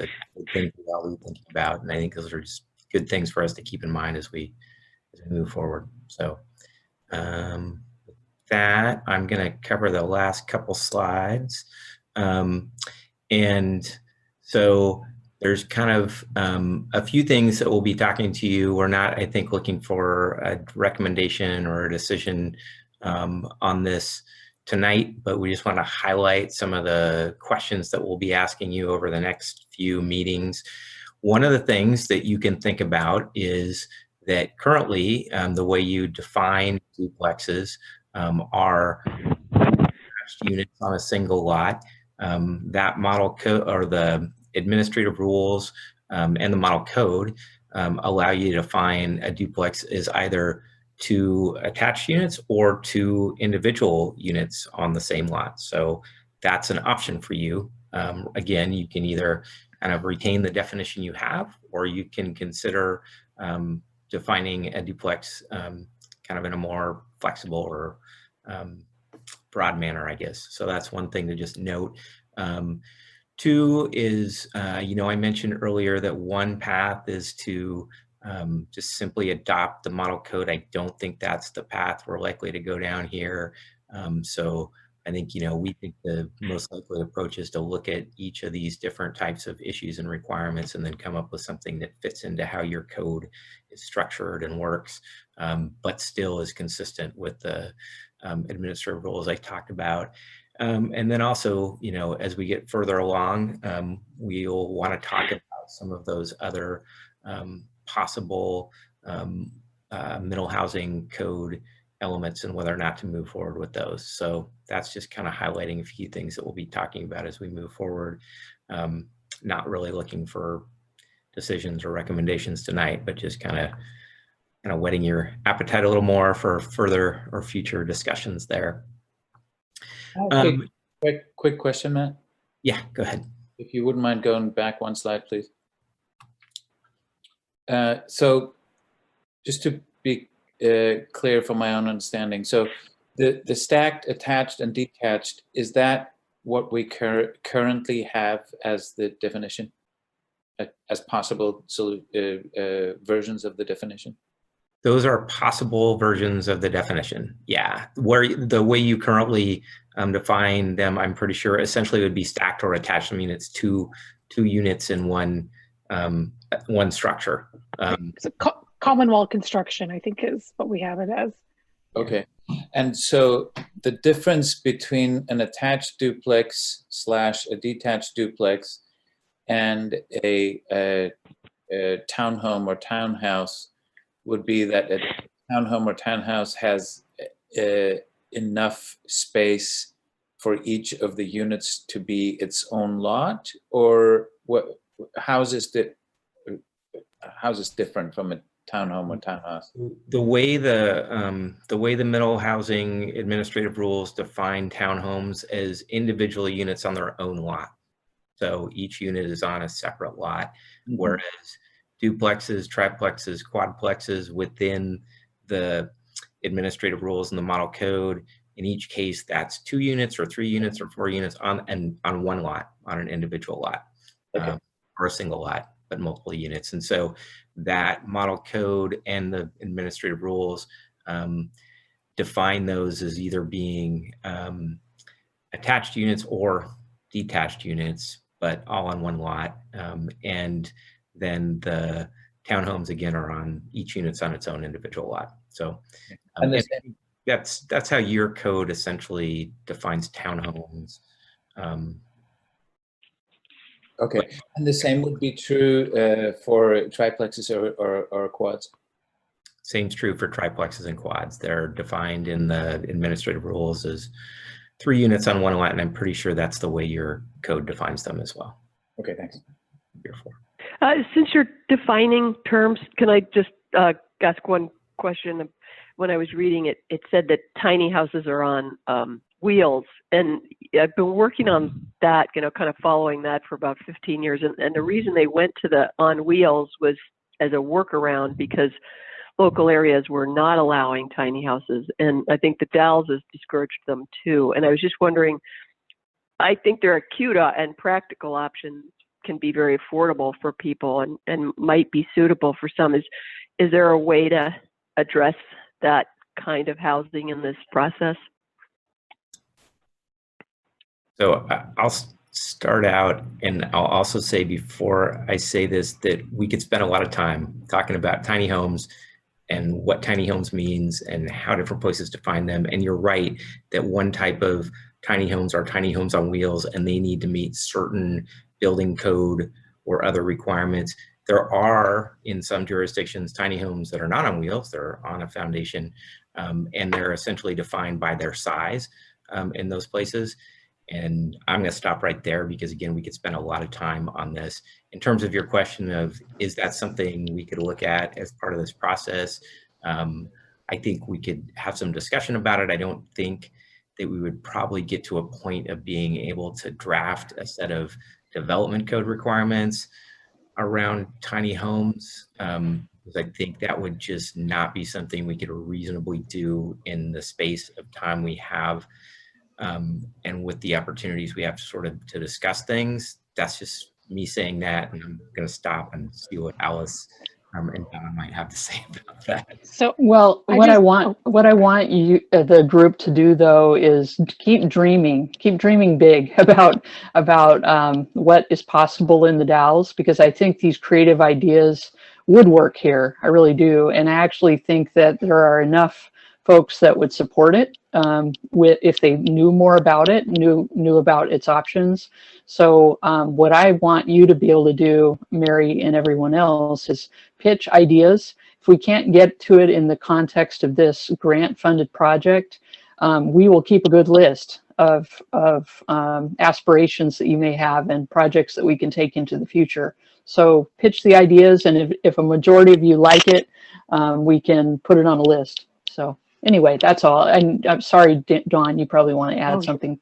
things we're all thinking about. And I think those are just good things for us to keep in mind as we move forward. So that I'm going to cover the last couple slides. And so there's kind of a few things that we'll be talking to you. We're not, I think, looking for a recommendation or a decision on this tonight, but we just want to highlight some of the questions that we'll be asking you over the next few meetings. One of the things that you can think about is that currently the way you define duplexes are detached units on a single lot. That model code or the administrative rules and the model code allow you to define a duplex as either 2 attached units or 2 individual units on the same lot. So that's an option for you. Again, you can either kind of retain the definition you have, or you can consider defining a duplex kind of in a more flexible or broad manner, I guess. So that's one thing to just note. 2 is, I mentioned earlier that one path is to just simply adopt the model code. I don't think that's the path we're likely to go down here. So I think, we think the most likely approach is to look at each of these different types of issues and requirements and then come up with something that fits into how your code is structured and works, but still is consistent with the administrative rules I talked about. And then also, as we get further along, we'll want to talk about some of those other possible middle housing code elements and whether or not to move forward with those. So that's just kind of highlighting a few things that we'll be talking about as we move forward. Not really looking for decisions or recommendations tonight, but just kind of whetting your appetite a little more for further or future discussions there. Quick question, Matt. Yeah, go ahead. If you wouldn't mind going back one slide, please. So just to be clear from my own understanding, so the stacked, attached, and detached, is that what we currently have as the definition, as possible versions of the definition? Those are possible versions of the definition. Yeah, where the way you currently define them, I'm pretty sure essentially would be stacked or attached. I mean, it's two units in one structure. It's a common wall construction, I think, is what we have it as. Okay, and so the difference between an attached duplex / a detached duplex and a townhome or townhouse would be that a townhome or townhouse has enough space for each of the units to be its own lot, or what? How is this different from a townhome or townhouse? The way the middle housing administrative rules define townhomes as individual units on their own lot. So each unit is on a separate lot, whereas duplexes, triplexes, quadplexes within the administrative rules in the model code, in each case, that's 2 units or 3 units or 4 units on one lot, on an individual lot, or a single lot, but multiple units. And so that model code and the administrative rules define those as either being attached units or detached units, but all on one lot. And then the townhomes again are on each unit's on its own individual lot. So and that's how your code essentially defines townhomes. Okay, and the same would be true for triplexes or quads? Same's true for triplexes and quads. They're defined in the administrative rules as 3 units on one lot, and I'm pretty sure that's the way your code defines them as well. Okay, thanks. Since you're defining terms, can I just ask one question? When I was reading it, it said that tiny houses are on wheels, and I've been working on that, kind of following that for about 15 years. And the reason they went to the on wheels was as a workaround because local areas were not allowing tiny houses. And I think the Dalles has discouraged them too. And I was just wondering, I think their acute and practical options can be very affordable for people and might be suitable for some. Is there a way to address that kind of housing in this process? So I'll start out, and I'll also say before I say this that we could spend a lot of time talking about tiny homes and what tiny homes means and how different places define them. And you're right that one type of tiny homes are tiny homes on wheels, and they need to meet certain building code or other requirements. There are, in some jurisdictions, tiny homes that are not on wheels, they're on a foundation, and they're essentially defined by their size. in those places. And I'm going to stop right there because, again, we could spend a lot of time on this. In terms of your question of, is that something we could look at as part of this process? I think we could have some discussion about it. I don't think that we would probably get to a point of being able to draft a set of development code requirements around tiny homes. Because I think that would just not be something we could reasonably do in the space of time we have. And with the opportunities we have to discuss things. That's just me saying that, and I'm going to stop and see what Alice and Don might have to say about that. So, well, what I want you, the group, to do though is keep dreaming big about what is possible in the Dalles, because I think these creative ideas would work here. I really do, and I actually think that there are enough folks that would support it if they knew more about it, knew about its options. So what I want you to be able to do, Mary and everyone else, is pitch ideas. If we can't get to it in the context of this grant-funded project, we will keep a good list of aspirations that you may have and projects that we can take into the future. So pitch the ideas, and if a majority of you like it, we can put it on a list. So anyway, that's all. And I'm sorry, Dawn, you probably want to add something.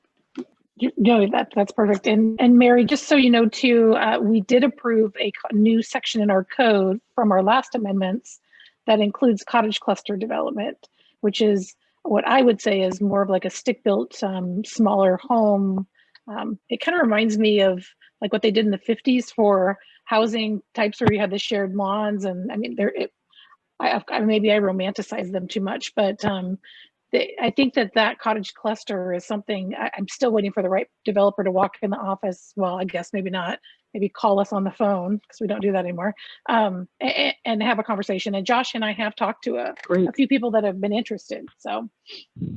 No, that's perfect. And Mary, just so you know too, we did approve a new section in our code from our last amendments that includes cottage cluster development, which is what I would say is more of like a stick-built, smaller home. It kind of reminds me of like what they did in the 50s for housing types where you had the shared lawns. And I mean, maybe I romanticize them too much, but I think that cottage cluster is something I'm still waiting for the right developer to walk in the office. Well, I guess maybe not. Maybe call us on the phone, because we don't do that anymore, and have a conversation. And Josh and I have talked to a few people that have been interested. So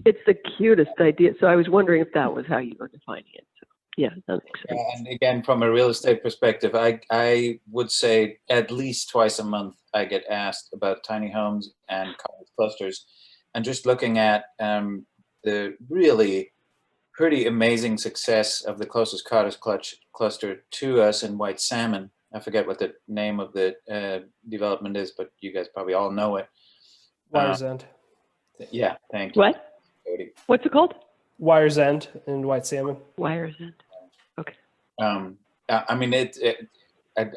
it's the cutest idea. So I was wondering if that was how you were defining it. So, yeah, that makes sense. And again, from a real estate perspective, I would say at least twice a month I get asked about tiny homes and cottage clusters. And just looking at the really pretty amazing success of the closest cottage cluster to us in White Salmon. I forget what the name of the development is, but you guys probably all know it. Wires End. Yeah, thank you. What? Cody. What's it called? Wires End in White Salmon. Wires End. Okay. I mean,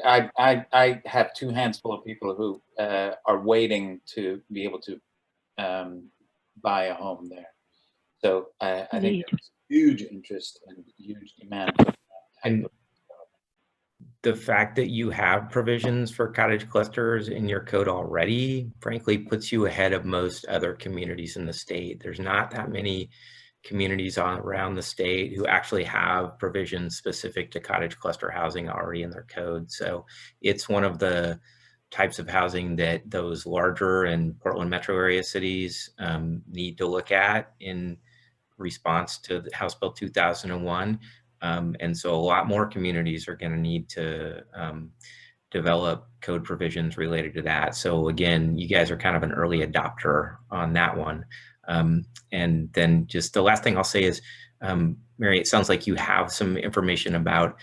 I have two hands full of people who are waiting to be able to buy a home there. So I think there's huge interest and huge demand. And the fact that you have provisions for cottage clusters in your code already, frankly, puts you ahead of most other communities in the state. There's not that many communities around the state who actually have provisions specific to cottage cluster housing already in their code. So it's one of the types of housing that those larger and Portland metro area cities need to look at in response to the House Bill 2001. And so a lot more communities are going to need to develop code provisions related to that. So again, you guys are kind of an early adopter on that one. And then just the last thing I'll say is, Mary, it sounds like you have some information about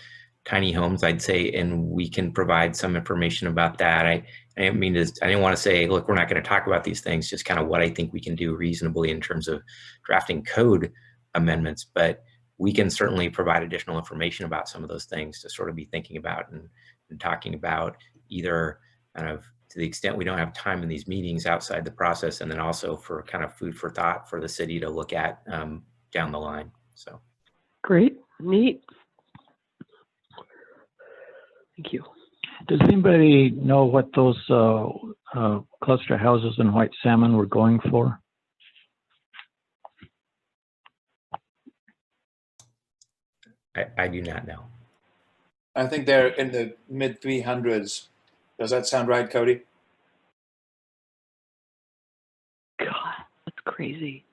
tiny homes, I'd say, and we can provide some information about that. I didn't want to say, look, we're not going to talk about these things, just kind of what I think we can do reasonably in terms of drafting code amendments, but we can certainly provide additional information about some of those things to sort of be thinking about and talking about, either kind of to the extent we don't have time in these meetings outside the process, and then also for kind of food for thought for the city to look at down the line. So great, neat. Thank you. Does anybody know what those cluster houses in White Salmon were going for? I do not know. I think they're in the mid 300s. Does that sound right, Cody? God, that's crazy.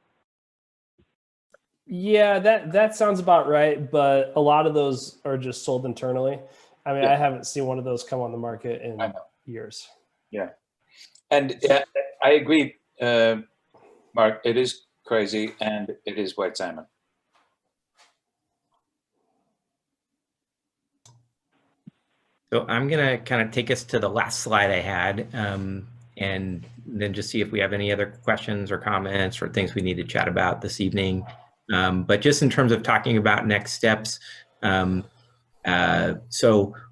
Yeah, that sounds about right, but a lot of those are just sold internally. I mean, Yeah. I haven't seen one of those come on the market in years. Yeah. And I agree, Mark, it is crazy, and it is White Salmon. So I'm going to kind of take us to the last slide I had, and then just see if we have any other questions or comments or things we need to chat about this evening. But just in terms of talking about next steps, so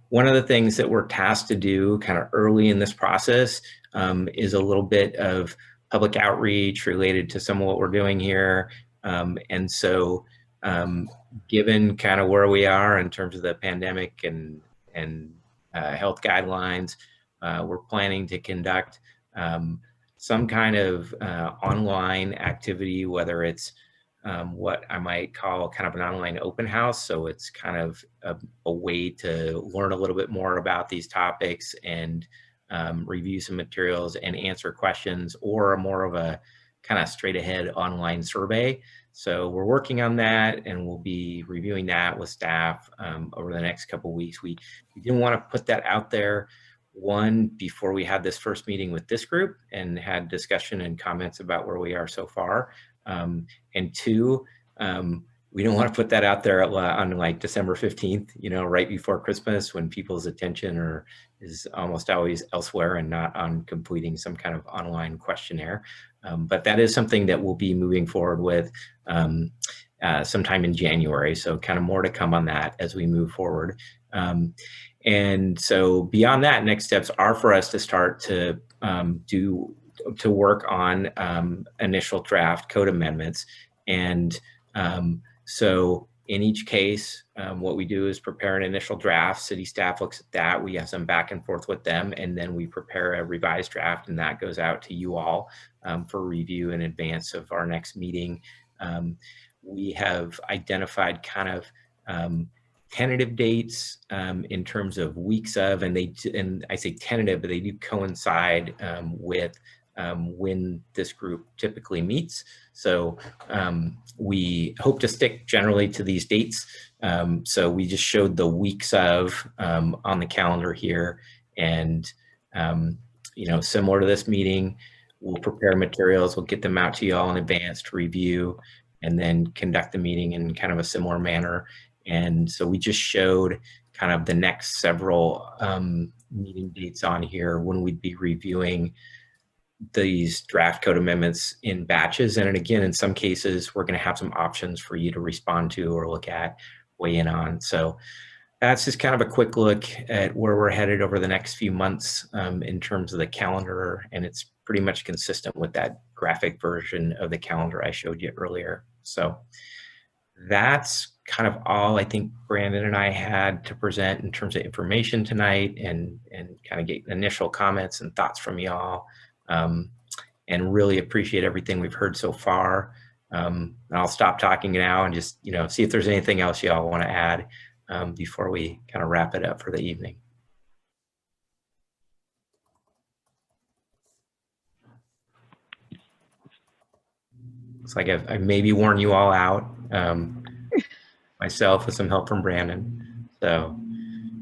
one of the things that we're tasked to do kind of early in this process is a little bit of public outreach related to some of what we're doing here. And so given kind of where we are in terms of the pandemic and health guidelines, we're planning to conduct some kind of online activity, whether it's what I might call kind of an online open house. So it's kind of a way to learn a little bit more about these topics and review some materials and answer questions, or more of a kind of straight ahead online survey. So we're working on that, and we'll be reviewing that with staff over the next couple of weeks. We didn't want to put that out there, one, before we had this first meeting with this group and had discussion and comments about where we are so far. And two, we don't want to put that out there on like December 15th, you know, right before Christmas, when people's attention is almost always elsewhere and not on completing some kind of online questionnaire. But that is something that we'll be moving forward with sometime in January. So kind of more to come on that as we move forward. And so beyond that, next steps are for us to start to work on initial draft code amendments. And so in each case, what we do is prepare an initial draft. City staff looks at that. We have some back and forth with them, and then we prepare a revised draft, and that goes out to you all for review in advance of our next meeting. We have identified kind of tentative dates in terms of weeks of, and I say tentative, but they do coincide with when this group typically meets. So we hope to stick generally to these dates. So we just showed the weeks of on the calendar here, and you know, similar to this meeting, we'll prepare materials, we'll get them out to you all in advance to review, and then conduct the meeting in kind of a similar manner. And so we just showed kind of the next several meeting dates on here when we'd be reviewing these draft code amendments in batches. And again, in some cases, we're going to have some options for you to respond to or look at, weigh in on. So that's just kind of a quick look at where we're headed over the next few months in terms of the calendar. And it's pretty much consistent with that graphic version of the calendar I showed you earlier. So that's kind of all I think Brandon and I had to present in terms of information tonight, and kind of get initial comments and thoughts from y'all. And really appreciate everything we've heard so far. And I'll stop talking now and just, you know, see if there's anything else y'all want to add before we kind of wrap it up for the evening. Looks like I've maybe worn you all out myself with some help from Brandon. So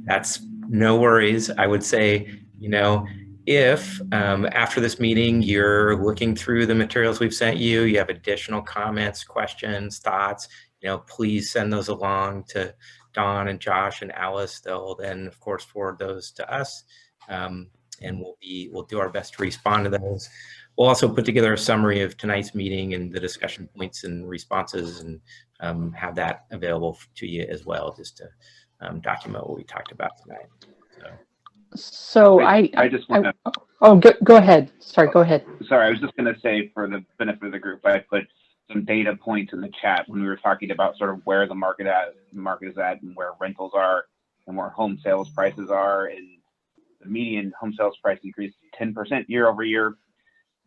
that's no worries. I would say, you know, if after this meeting you're looking through the materials we've sent you, you have additional comments, questions, thoughts, you know, please send those along to Dawn and Josh and Alice. They'll then, of course, forward those to us, and we'll do our best to respond to those. We'll also put together a summary of tonight's meeting and the discussion points and responses, and have that available to you as well, just to document what we talked about tonight. So I just want to. Oh, go ahead. Sorry, go ahead. Sorry, I was just going to say, for the benefit of the group, I put some data points in the chat when we were talking about sort of where the market is at, and where rentals are, and where home sales prices are. And the median home sales price increased 10% year over year,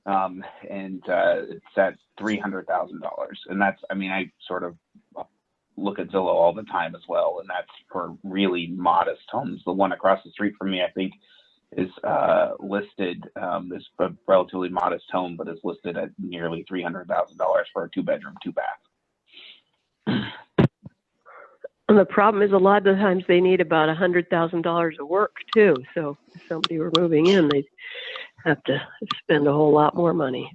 and it's at $300,000. And that's, I mean, I sort of look at Zillow all the time as well, and that's for really modest homes. The one across the street from me, I think, is listed, is a relatively modest home, but is listed at nearly $300,000 for a 2-bedroom, 2-bath. And the problem is, a lot of the times they need about $100,000 of work too. So if somebody were moving in, they'd have to spend a whole lot more money.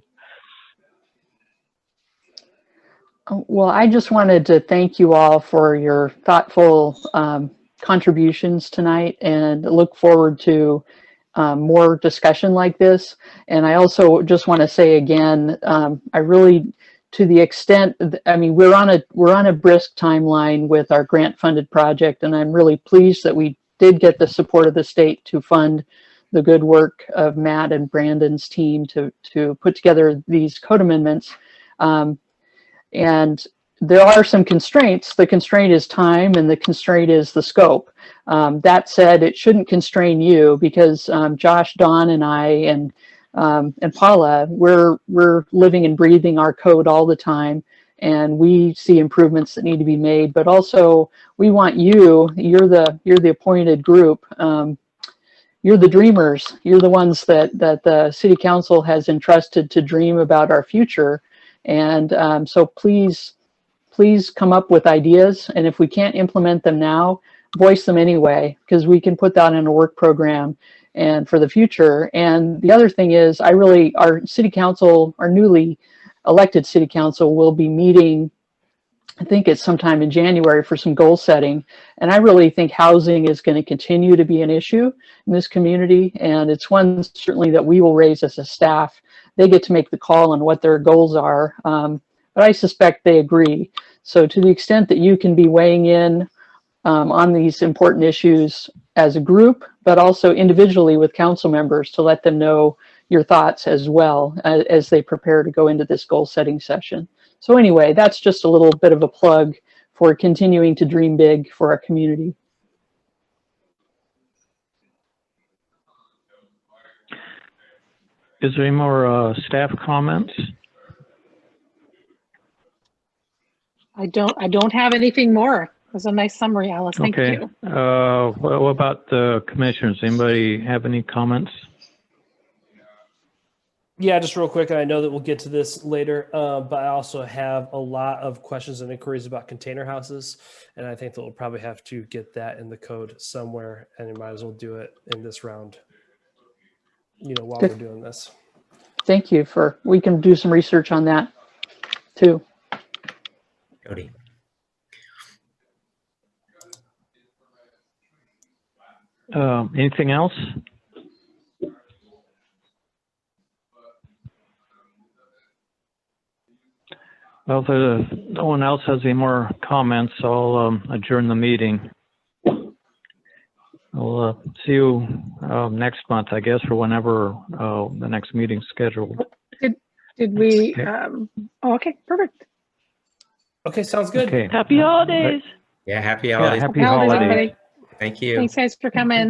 Well, I just wanted to thank you all for your thoughtful contributions tonight and look forward to more discussion like this. And I also just want to say again, I really, to the extent, I mean, we're on a brisk timeline with our grant funded project, and I'm really pleased that we did get the support of the state to fund the good work of Matt and Brandon's team to put together these code amendments. And there are some constraints. The constraint is time, and the constraint is the scope. That said, it shouldn't constrain you, because Josh, Don, and I, and Paula, we're living and breathing our code all the time, and we see improvements that need to be made. But also, we want you. You're the appointed group. You're the dreamers. You're the ones that the city council has entrusted to dream about our future. And so please come up with ideas. And if we can't implement them now, voice them anyway, because we can put that in a work program and for the future. And the other thing is, our city council, our newly elected city council, will be meeting, I think it's sometime in January, for some goal setting. And I really think housing is going to continue to be an issue in this community. And it's one certainly that we will raise as a staff. They get to make the call on what their goals are. But I suspect they agree. So to the extent that you can be weighing in on these important issues as a group, but also individually with council members, to let them know your thoughts as well as they prepare to go into this goal setting session. So anyway, that's just a little bit of a plug for continuing to dream big for our community. Is there any more staff comments? I don't have anything more. It was a nice summary, Alice. Thank you. What about the commissioners? Anybody have any comments? Yeah, just real quick, and I know that we'll get to this later, but I also have a lot of questions and inquiries about container houses, and I think that we'll probably have to get that in the code somewhere, and you might as well do it in this round, while we're doing this. Thank you we can do some research on that too. Cody. Anything else? Well, if no one else has any more comments, I'll adjourn the meeting. We'll see you next month, I guess, or whenever the next meeting's scheduled. Did we? Okay. Okay, perfect. Okay, sounds good. Okay. Happy holidays. Yeah, happy holidays. Yeah, happy holidays. Everybody. Thank you. Thanks, guys, for coming.